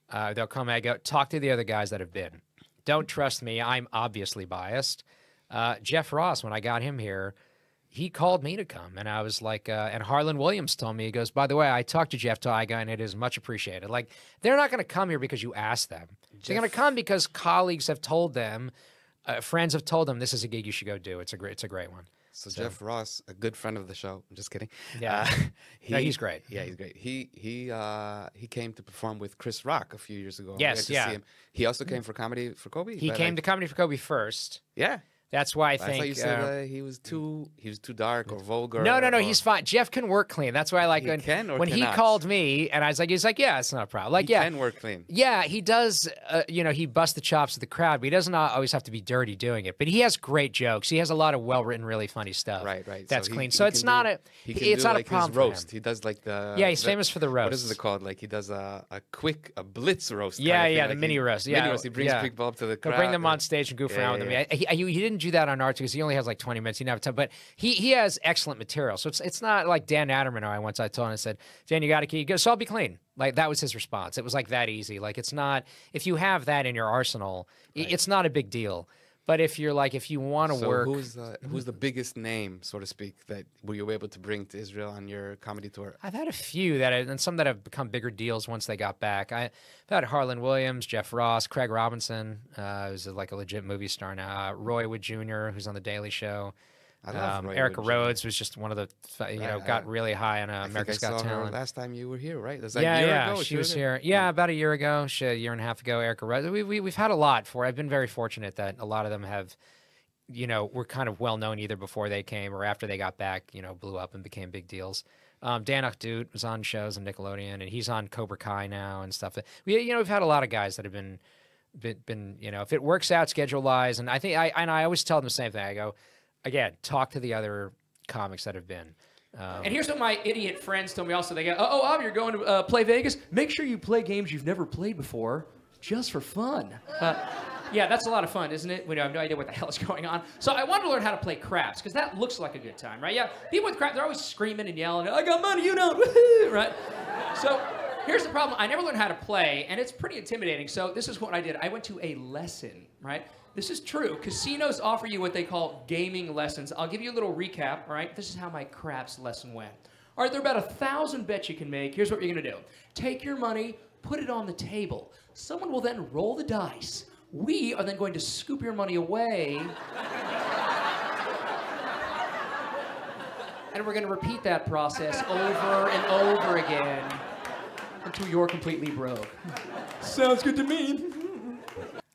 Speaker 2: They'll come and I go, talk to the other guys that have been. don't trust me. I'm obviously biased. Jeff Ross, when I got him here, he called me to come, and I was like, and Harlan Williams told me, he goes, by the way, I talked to Jeff Taiga, and it is much appreciated. Like, they're not going to come here because you asked them. They're going to come because colleagues have told them, friends have told them, this is a gig you should go do. It's a great one.
Speaker 1: So Jeff Ross, a good friend of the show. I'm just kidding.
Speaker 2: Yeah, no, he's great.
Speaker 1: Yeah, he's great. He came to perform with Chris Rock a few years ago.
Speaker 2: Yes,
Speaker 1: We got to see him. He also came for Comedy for Kobe.
Speaker 2: He came to Comedy for Kobe first.
Speaker 1: Yeah.
Speaker 2: That's why I
Speaker 1: I
Speaker 2: think
Speaker 1: thought you said he was too dark or vulgar.
Speaker 2: No, he's fine. Jeff can work clean. That's why I like when he called me, and I was like, he's like, yeah, it's not a problem. Like,
Speaker 1: he can work clean.
Speaker 2: Yeah, he does. He busts the chops of the crowd, but he doesn't always have to be dirty doing it. But he has great jokes. He has a lot of well-written, really funny stuff.
Speaker 1: Right.
Speaker 2: That's
Speaker 1: so
Speaker 2: clean. So it's not a problem for
Speaker 1: roast.
Speaker 2: him.
Speaker 1: He does like the
Speaker 2: he's famous for the roast.
Speaker 1: What is it called? Like he does a blitz roast.
Speaker 2: Yeah, the mini roast. Yeah,
Speaker 1: mini roast. He brings people up to the crowd.
Speaker 2: He'll bring them on stage and goof around with them. He didn't do that on ours because he only has like 20 minutes. He didn't have time, but he has excellent material. So it's not like Dan Adderman. I told him, I said, Dan, you got to keep. He goes, so I'll be clean. Like that was his response. It was like that easy. Like it's not. If you have that in your arsenal, it's not a big deal. But if you're like, if you want to work,
Speaker 1: who's the biggest name, so to speak, that were you able to bring to Israel on your comedy tour?
Speaker 2: I've had a few and some that have become bigger deals once they got back. I've had Harlan Williams, Jeff Ross, Craig Robinson, who's like a legit movie star now. Roy Wood Jr., who's on The Daily Show.
Speaker 1: I love Roy
Speaker 2: Erica
Speaker 1: Wood
Speaker 2: Rhodes was just one of the, got really high on America's Got Talent.
Speaker 1: Last time you were here, right? It was like
Speaker 2: a
Speaker 1: year
Speaker 2: year
Speaker 1: ago.
Speaker 2: She was here. Yeah, about a year ago. A year and a half ago. Erica Rhodes. We've had a lot for. I've been very fortunate that a lot of them have. Were kind of well known either before they came or after they got back, blew up and became big deals. Dan Akdut was on shows on Nickelodeon, and he's on Cobra Kai now and stuff. We've had a lot of guys that have been, if it works out schedule-wise, and I always tell them the same thing. I go, again, talk to the other comics that have been.
Speaker 5: And here's what my idiot friends told me also. They go, Avi, you're going to play Vegas? Make sure you play games you've never played before, just for fun. Yeah, that's a lot of fun, isn't it? We have no idea what the hell is going on. So I wanted to learn how to play craps, because that looks like a good time, right? Yeah, people with craps, they're always screaming and yelling, I got money, you don't, woohoo, right? So here's the problem. I never learned how to play, and it's pretty intimidating. So this is what I did. I went to a lesson, right? This is true. Casinos offer you what they call gaming lessons. I'll give you a little recap, all right? This is how my craps lesson went. All right, there are about 1,000 bets you can make. Here's what you're going to do. Take your money, put it on the table. Someone will then roll the dice. We are then going to scoop your money away. And we're going to repeat that process over and over again until you're completely broke. Sounds good to me.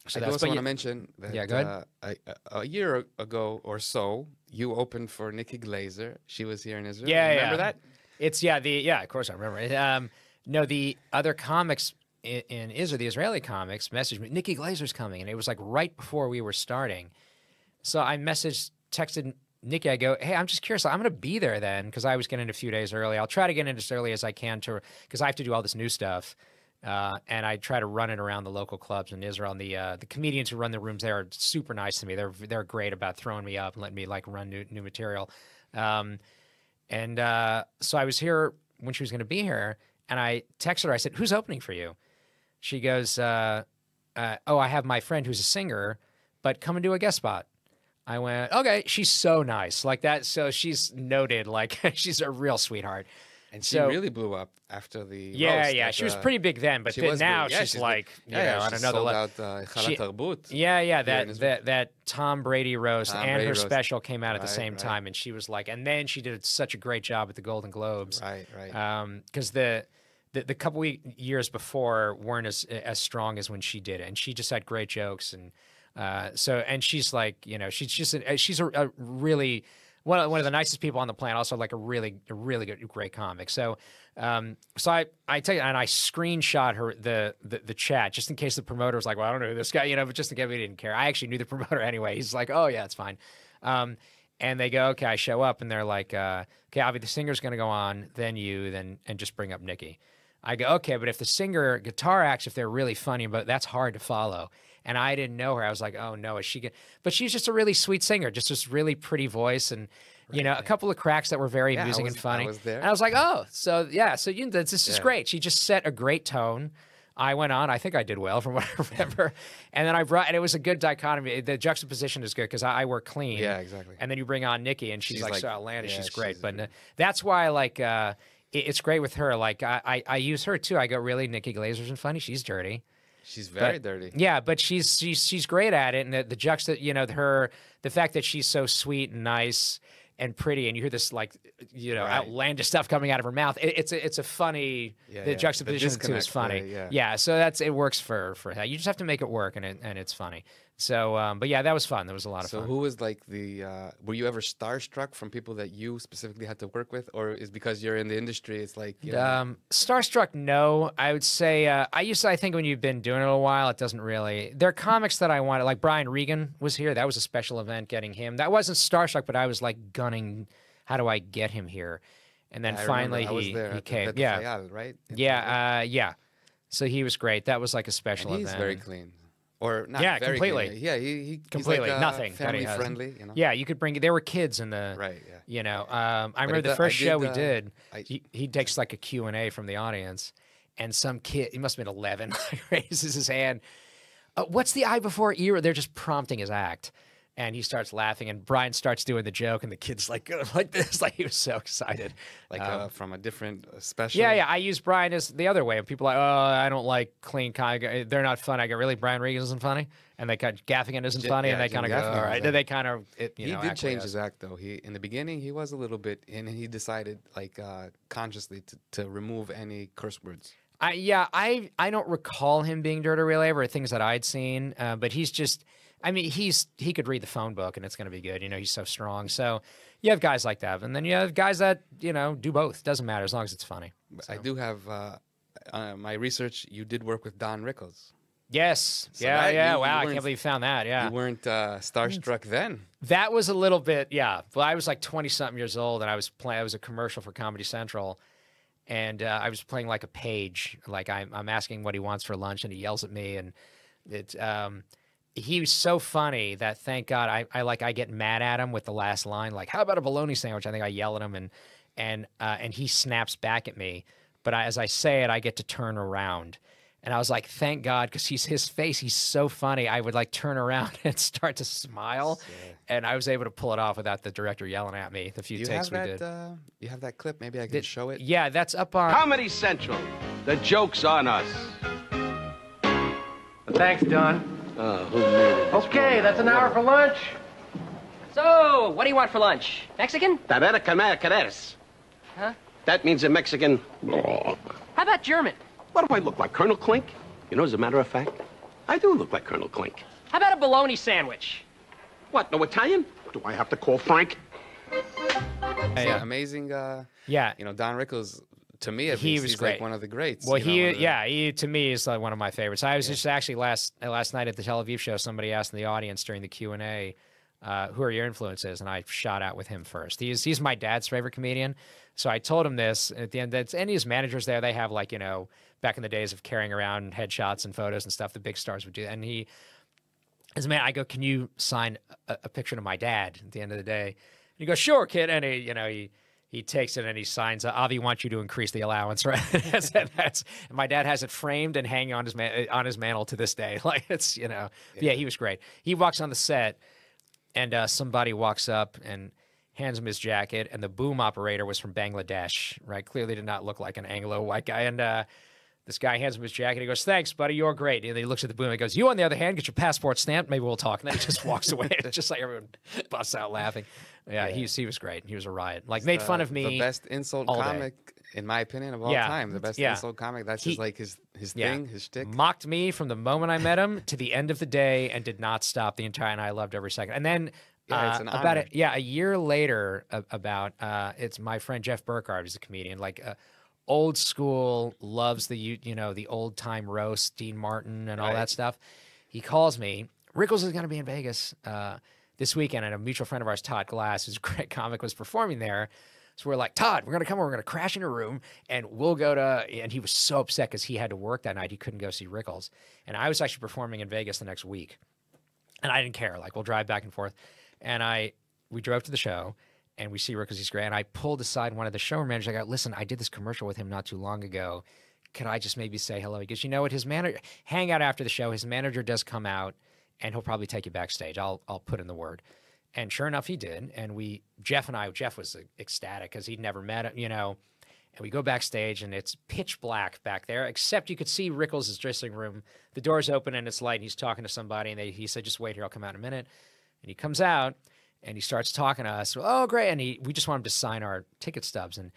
Speaker 1: So I also want to mention that
Speaker 2: go ahead.
Speaker 1: A year ago or so, you opened for Nikki Glaser. She was here in Israel.
Speaker 2: Yeah,
Speaker 1: Remember that?
Speaker 2: It's, of course I remember it. No, the other comics in Israel, the Israeli comics, messaged me, Nikki Glaser's coming, and it was like right before we were starting. So I texted Nikki, I go, hey, I'm just curious, I'm going to be there then, because I was getting in a few days early. I'll try to get in as early as I can, because I have to do all this new stuff, and I try to run it around the local clubs in Israel, and the comedians who run the rooms there are super nice to me. They're great about throwing me up and letting me like run new material. So I was here when she was going to be here, and I texted her, I said, who's opening for you? She goes, I have my friend who's a singer, but come and do a guest spot. I went, okay. She's so nice, like that. So she's noted, like she's a real sweetheart.
Speaker 1: And she really blew up after the
Speaker 2: roast. She was pretty big then, but now she's like, on another level. That Tom Brady roast and her special came out at the same time, and she was like, and then she did such a great job at the Golden Globes.
Speaker 1: Right.
Speaker 2: Because the couple years before weren't as strong as when she did it, and she just had great jokes, and and she's like, she's a really one of the nicest people on the planet, also like a really good, great comic. So I tell you, and I screenshot her the chat just in case the promoter was like, well, I don't know who this guy, but just in case we didn't care. I actually knew the promoter anyway. He's like, oh yeah, it's fine. And they go, okay, I show up, and they're like, okay, Avi, the singer's going to go on, then you, and just bring up Nikki. I go, okay, but if the singer guitar acts, if they're really funny, but that's hard to follow. And I didn't know her. I was like, oh no, is she good? But she's just a really sweet singer, just this really pretty voice, and a couple of cracks that were very amusing and funny.
Speaker 1: I was there.
Speaker 2: And I was like, oh, so this is great. She just set a great tone. I went on. I think I did well from what I remember. And then and it was a good dichotomy. The juxtaposition is good because I work clean.
Speaker 1: Yeah, exactly.
Speaker 2: And then you bring on Nikki, and she's like so outlandish.
Speaker 1: yeah,
Speaker 2: she's great.
Speaker 1: she's
Speaker 2: But that's why I like, it's great with her. Like, I use her too. I go, really? Nikki Glazer's and funny? She's dirty.
Speaker 1: She's very dirty.
Speaker 2: Yeah, but she's great at it. And the the fact that she's so sweet and nice and pretty, and you hear this like, outlandish stuff coming out of her mouth. It's a funny. The juxtaposition of the two is funny. Yeah, so it works for that. You just have to make it work, and it's funny. So, but yeah, that was fun. That was a lot of fun.
Speaker 1: So, who was like were you ever starstruck from people that you specifically had to work with, or is because you're in the industry, it's like
Speaker 2: starstruck? No, I would say I think when you've been doing it a while, it doesn't really. There are comics that I wanted, like Brian Regan was here. That was a special event getting him. That wasn't starstruck, but I was like gunning. How do I get him here? And then finally he came.
Speaker 1: Fayal, right?
Speaker 2: Yeah. So he was great. That was like a special event.
Speaker 1: He's very clean. Or not very
Speaker 2: completely.
Speaker 1: Clean. Yeah, he
Speaker 2: completely
Speaker 1: he's like,
Speaker 2: nothing
Speaker 1: family friendly. You know?
Speaker 2: Yeah, you could bring. There were kids in the.
Speaker 1: Right. Yeah.
Speaker 2: I remember the first show we did. He takes like a Q&A from the audience, and some kid, he must have been 11, raises his hand. What's the I before E? They're just prompting his act. And he starts laughing, and Brian starts doing the joke, and the kid's like this, like he was so excited.
Speaker 1: Like from a different special.
Speaker 2: Yeah. I use Brian as the other way. People are like, oh, I don't like clean comic. They're not fun. I go, really? Brian Regan isn't funny? And they kind of Gaffigan isn't funny, and they kind of go, all right. Then they kind of
Speaker 1: he did change his act though. In the beginning he was a little bit, and he decided like consciously to remove any curse words.
Speaker 2: I don't recall him being dirty really ever, things that I'd seen, but he's just. I mean, he could read the phone book, and it's going to be good. He's so strong. So you have guys like that, and then you have guys that do both. Doesn't matter as long as it's funny. So.
Speaker 1: I do have my research. You did work with Don Rickles.
Speaker 2: Yes. So wow, I can't believe you found that. Yeah.
Speaker 1: You weren't starstruck then.
Speaker 2: That was a little bit. Yeah. Well, I was like 20-something years old, and I was a commercial for Comedy Central, and I was playing like a page. Like I'm asking what he wants for lunch, and he yells at me, and it's. He was so funny that thank God I get mad at him with the last line, like, how about a bologna sandwich? I think I yell at him and he snaps back at me. But as I say it, I get to turn around. And I was like, thank God, because his face, he's so funny. I would like turn around and start to smile. And I was able to pull it off without the director yelling at me the few takes we did.
Speaker 1: You have that clip? Maybe I can show it?
Speaker 2: Yeah, that's up on...
Speaker 6: Comedy Central. The joke's on us.
Speaker 7: Thanks, Don.
Speaker 6: Oh, who made it?
Speaker 7: Okay, that's an hour for lunch.
Speaker 8: So, what do you want for lunch? Mexican?
Speaker 6: Huh? That means in Mexican.
Speaker 8: How about German?
Speaker 6: What do I look like, Colonel Klink? As a matter of fact, I do look like Colonel Klink.
Speaker 8: How about a bologna sandwich?
Speaker 6: What, no Italian? Do I have to call Frank?
Speaker 1: Amazing.
Speaker 2: Don
Speaker 1: Rickles. To me, at least, he's
Speaker 2: great.
Speaker 1: Like one of the greats.
Speaker 2: Well, he to me is like one of my favorites. I was just actually last night at the Tel Aviv show. Somebody asked in the audience during the Q&A, "Who are your influences?" And I shot out with him first. He's my dad's favorite comedian. So I told him this at the end. That any of his managers there, they have like back in the days of carrying around headshots and photos and stuff, the big stars would do. And I go, "Can you sign a picture to my dad?" At the end of the day, and he goes, "Sure, kid." And he takes it and he signs, Avi wants you to increase the allowance, right? And my dad has it framed and hanging on his mantle to this day. Like it's, Yeah, he was great. He walks on the set and somebody walks up and hands him his jacket, and the boom operator was from Bangladesh, right? Clearly did not look like an Anglo white guy. And this guy hands him his jacket. He goes, "Thanks, buddy. You're great." And he looks at the boom and he goes, "You, on the other hand, get your passport stamped. Maybe we'll talk." And then he just walks away. It's just like everyone busts out laughing. Yeah, he was great. He was a riot. Like, made fun of me.
Speaker 1: The best insult comic, in my opinion, of all time. The best insult comic. That's just like his thing, his shtick.
Speaker 2: Mocked me from the moment I met him to the end of the day and did not stop the entire, and I loved every second. And then a year later, it's my friend Jeff Burkhardt, who's a comedian, like old school, loves the old time roast, Dean Martin and all that stuff. He calls me. Rickles is going to be in Vegas this weekend, and a mutual friend of ours, Todd Glass, who's a great comic, was performing there. So we're like, "Todd, we're going to come over, we're going to crash in your room, and we'll go to," and he was so upset because he had to work that night. He couldn't go see Rickles. And I was actually performing in Vegas the next week. And I didn't care. Like, we'll drive back and forth. And we drove to the show, and we see Rickles, he's great. And I pulled aside one of the show managers. I go, "Listen, I did this commercial with him not too long ago. could I just maybe say hello? He goes, you know what, his manager, hang out after the show. His manager does come out, and he'll probably take you backstage. I'll put in the word. And sure enough, he did. And Jeff was ecstatic because he'd never met him, you know. And we go backstage, and it's pitch black back there, except you could see Rickles' dressing room. The door's open, and it's light, and he's talking to somebody. And he said, just wait here, I'll come out in a minute. And he comes out, and he starts talking to us. Oh, great. And we just want him to sign our ticket stubs. And,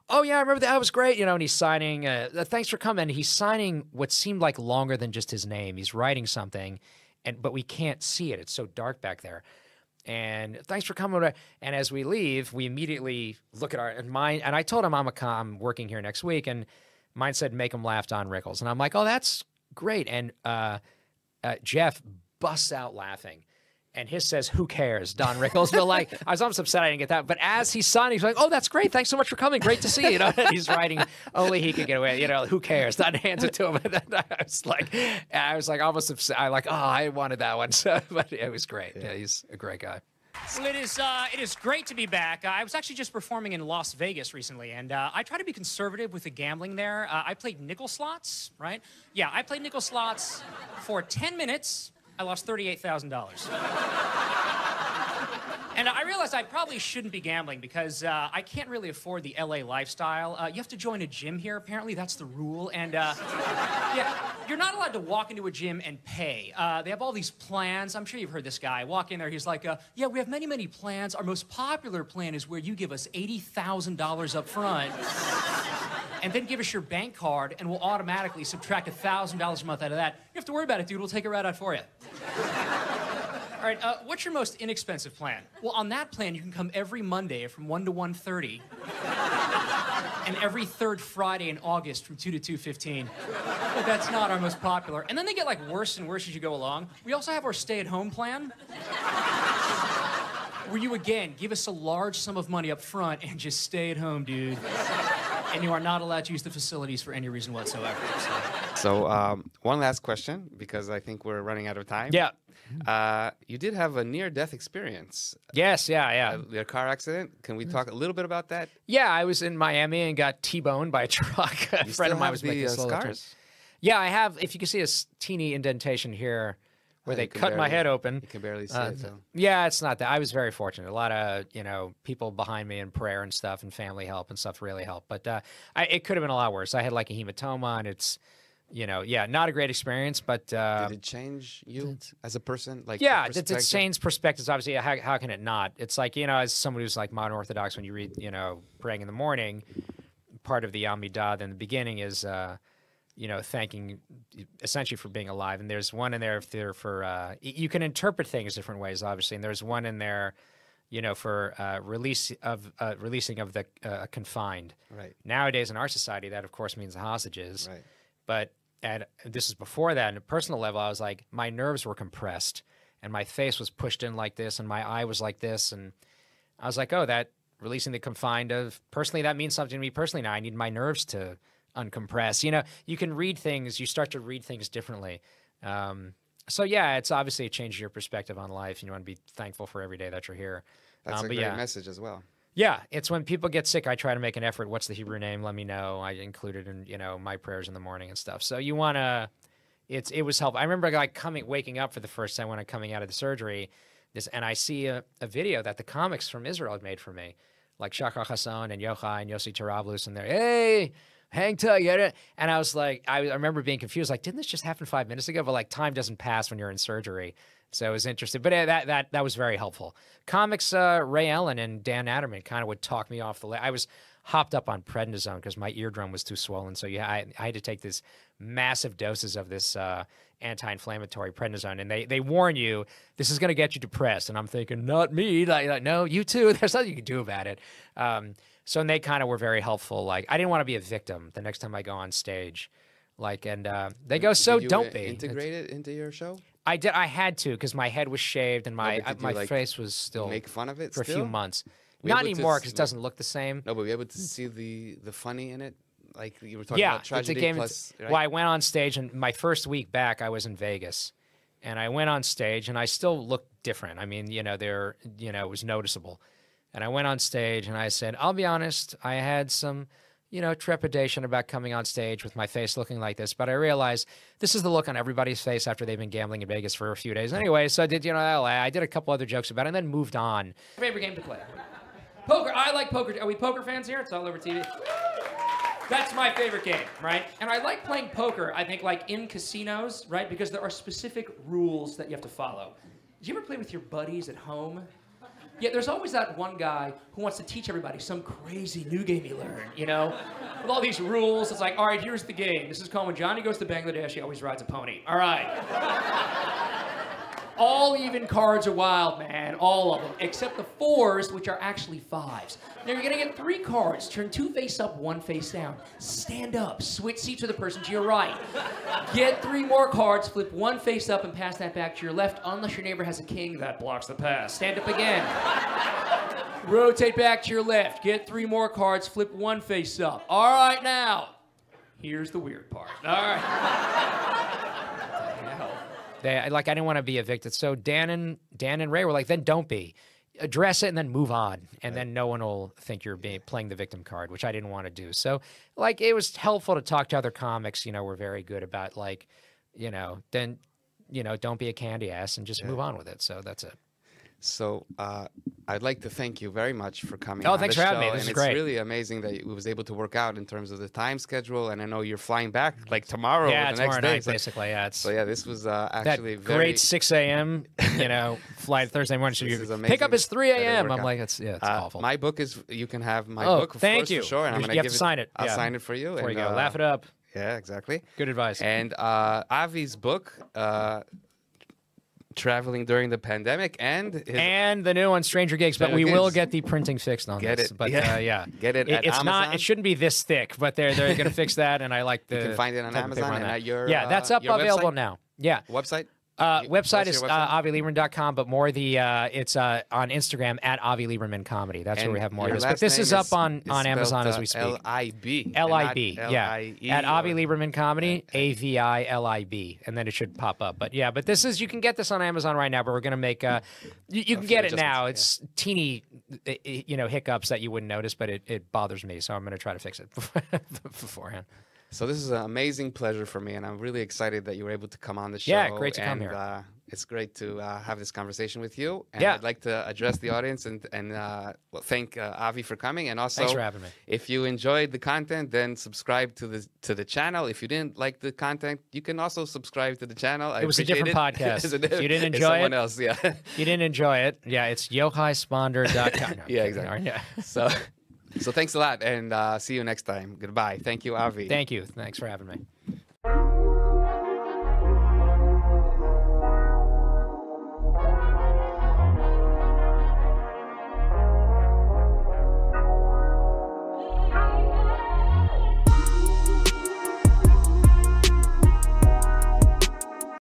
Speaker 2: oh, yeah, I remember that. That was great. You know, and he's signing, thanks for coming. And he's signing what seemed like longer than just his name. He's writing something, but we can't see it. It's so dark back there. And thanks for coming. And as we leave, we immediately look at mine. And I told him I'm working here next week. And mine said, make him laugh, Don Rickles. And I'm like, oh, that's great. And Jeff busts out laughing. And his says, who cares, Don Rickles? But like, I was almost upset I didn't get that. But as he's signing, he's like, oh, that's great. Thanks so much for coming. Great to see you. You know, he's writing, only he could get away. You know, who cares? Don hands it to him. And then I was like almost upset. Oh, I wanted that one. So, but it was great. Yeah, he's a great guy.
Speaker 9: Well, it is great to be back. I was actually just performing in Las Vegas recently, and I try to be conservative with the gambling there. I played nickel slots, right? Yeah, I played nickel slots for 10 minutes. I lost $38,000. And I realized I probably shouldn't be gambling because I can't really afford the LA lifestyle. You have to join a gym here, apparently. That's the rule. And yeah, you're not allowed to walk into a gym and pay. They have all these plans. I'm sure you've heard this guy. Walk in there, he's like, yeah, we have many, many plans. Our most popular plan is where you give us $80,000 up front and then give us your bank card, and we'll automatically subtract $1,000 a month out of that. You don't have to worry about it, dude. We'll take it right out for you. All right, what's your most inexpensive plan? Well, on that plan, you can come every Monday from 1 to 1:30, and every third Friday in August from 2 to 2:15. But that's not our most popular. And then they get like worse and worse as you go along. We also have our stay-at-home plan, where you again give us a large sum of money up front and just stay at home, dude. And you are not allowed to use the facilities for any reason whatsoever.
Speaker 1: So one last question, because I think we're running out of time.
Speaker 2: Yeah.
Speaker 1: You did have a near-death experience.
Speaker 2: Yes, yeah.
Speaker 1: A car accident. Can we talk a little bit about that?
Speaker 2: Yeah, I was in Miami and got T-boned by a truck. A friend of mine was making scars. Yeah, I have. If you can see a teeny indentation here where they cut my head open.
Speaker 1: You can barely see it, though.
Speaker 2: Yeah, it's not that. I was very fortunate. A lot of, people behind me and prayer and stuff and family help and stuff really helped. But it could have been a lot worse. I had like a hematoma, and it's, not a great experience, but...
Speaker 1: did it change you as a person? Like,
Speaker 2: yeah, it changed perspectives, obviously. How can it not? It's like, as someone who's like modern Orthodox, when you read, praying in the morning, part of the Amidah in the beginning is... thanking essentially for being alive. And there's one in there for, you can interpret things different ways, obviously. And there's one in there, for releasing of the confined.
Speaker 1: Right.
Speaker 2: Nowadays in our society, that of course means the hostages.
Speaker 1: Right.
Speaker 2: But this is before that. On a personal level, I was like, my nerves were compressed and my face was pushed in like this and my eye was like this. And I was like, oh, that releasing the confined of, personally, that means something to me personally now. I need my nerves to uncompress. You can read things, you start to read things differently. So yeah, it's obviously it changes your perspective on life, and you want to be thankful for every day that you're here.
Speaker 1: That's a great message as well.
Speaker 2: Yeah, it's when people get sick, I try to make an effort. What's the Hebrew name? Let me know. I include it in, my prayers in the morning and stuff. So you want to, it was helpful. I remember like waking up for the first time when I'm coming out of the surgery, and I see a video that the comics from Israel had made for me, like Shachar Hassan and Yochai and Yossi Tarablus, and they're, hey, hang tight, get it? And I was like, I remember being confused, like, didn't this just happen 5 minutes ago? But like, time doesn't pass when you're in surgery. So it was interesting. But that was very helpful. Comics, Ray Allen and Dan Adderman kind of would talk me off the ledge. I was hopped up on prednisone because my eardrum was too swollen. So yeah, I had to take this massive doses of this anti-inflammatory prednisone. And they warn you, this is going to get you depressed. And I'm thinking, not me. Like, no, you too. There's nothing you can do about it. So and they kind of were very helpful. Like, I didn't want to be a victim the next time I go on stage. Like, and they go, so don't be.
Speaker 1: Integrate it into your show?
Speaker 2: I did. I had to because my head was shaved and my
Speaker 1: like,
Speaker 2: face was still
Speaker 1: make fun of it
Speaker 2: for
Speaker 1: still?
Speaker 2: A few months. Not anymore because it doesn't look the same.
Speaker 1: No, but be able to see the funny in it. Like you were talking about tragedy plus. Right?
Speaker 2: Well, I went on stage and my first week back, I was in Vegas, and I went on stage and I still looked different. I mean, it was noticeable. And I went on stage and I said, I'll be honest, I had some, trepidation about coming on stage with my face looking like this. But I realized this is the look on everybody's face after they've been gambling in Vegas for a few days anyway. So I did, LA. I did a couple other jokes about it and then moved on.
Speaker 5: Favorite game to play? Poker. I like poker. Are we poker fans here? It's all over TV. That's my favorite game, right? And I like playing poker, I think, like in casinos, right? Because there are specific rules that you have to follow. Did you ever play with your buddies at home? Yeah, there's always that one guy who wants to teach everybody some crazy new game he learned, With all these rules, it's like, all right, here's the game. This is called when Johnny goes to Bangladesh, he always rides a pony. All right. All even cards are wild, man. All of them. Except the 4s, which are actually 5s. Now, you're going to get 3 cards. Turn 2 face up, 1 face down. Stand up. Switch seats with the person to your right. Get 3 more cards. Flip 1 face up and pass that back to your left, unless your neighbor has a king that blocks the pass. Stand up again. Rotate back to your left. Get 3 more cards. Flip 1 face up. All right, now. Here's the weird part. All right.
Speaker 2: I didn't want to be evicted. So Dan and Ray were like, then don't be. Address it and then move on. And then no one will think you're playing the victim card, which I didn't want to do. So, it was helpful to talk to other comics, we're very good about, then, don't be a candy ass and just move on with it. So that's it.
Speaker 1: So I'd like to thank you very much for coming.
Speaker 2: Oh, thanks for having me. This is great.
Speaker 1: It's really amazing that it was able to work out in terms of the time schedule. And I know you're flying back tomorrow.
Speaker 2: Yeah,
Speaker 1: or the next
Speaker 2: tomorrow
Speaker 1: day.
Speaker 2: night, basically. Yeah.
Speaker 1: This was actually
Speaker 2: that
Speaker 1: very
Speaker 2: great 6 a.m. Flight Thursday morning. So you pick up is 3 a.m. I'm like, it's awful.
Speaker 1: My book is. You can have my book.
Speaker 2: Thank you.
Speaker 1: For sure. And I'm going
Speaker 2: to sign it.
Speaker 1: I'll sign it for you.
Speaker 2: Before you go, laugh it up.
Speaker 1: Yeah, exactly.
Speaker 2: Good advice.
Speaker 1: And Avi's book. Traveling during the pandemic and
Speaker 2: the new one, Stranger Gigs, but we will get the printing fixed on this. But yeah,
Speaker 1: get it. At
Speaker 2: it's
Speaker 1: Amazon.
Speaker 2: not. It shouldn't be this thick, but they're going to fix that. And I like the.
Speaker 1: You can find it on Amazon and at your
Speaker 2: that's up available
Speaker 1: website?
Speaker 2: now. Yeah,
Speaker 1: website.
Speaker 2: Website is aviliberman.com, but more it's on Instagram at Avi Liberman Comedy. That's where we have more of this. But this is up on Amazon as we speak.
Speaker 1: L-I-B.
Speaker 2: L-I-B, yeah. At Avi Liberman Comedy, A-V-I-L-I-B. And then it should pop up. But yeah, you can get this on Amazon right now, but we're going to make, you can get it now. It's teeny, hiccups that you wouldn't notice, but it bothers me. So I'm going to try to fix it beforehand.
Speaker 1: So this is an amazing pleasure for me, and I'm really excited that you were able to come on the show.
Speaker 2: Yeah, great to come here.
Speaker 1: It's great to have this conversation with you. And I'd like to address the audience and thank Avi for coming. And also,
Speaker 2: thanks for having me.
Speaker 1: If you enjoyed the content, then subscribe to the channel. If you didn't like the content, you can also subscribe to the channel.
Speaker 2: It was a different podcast. If you didn't enjoy
Speaker 1: someone else, yeah.
Speaker 2: You didn't enjoy it. Yeah, it's yohisponder.com. No,
Speaker 1: yeah, exactly. Yeah. So thanks a lot, and see you next time. Goodbye. Thank you, Avi.
Speaker 2: Thank you. Thanks for having me.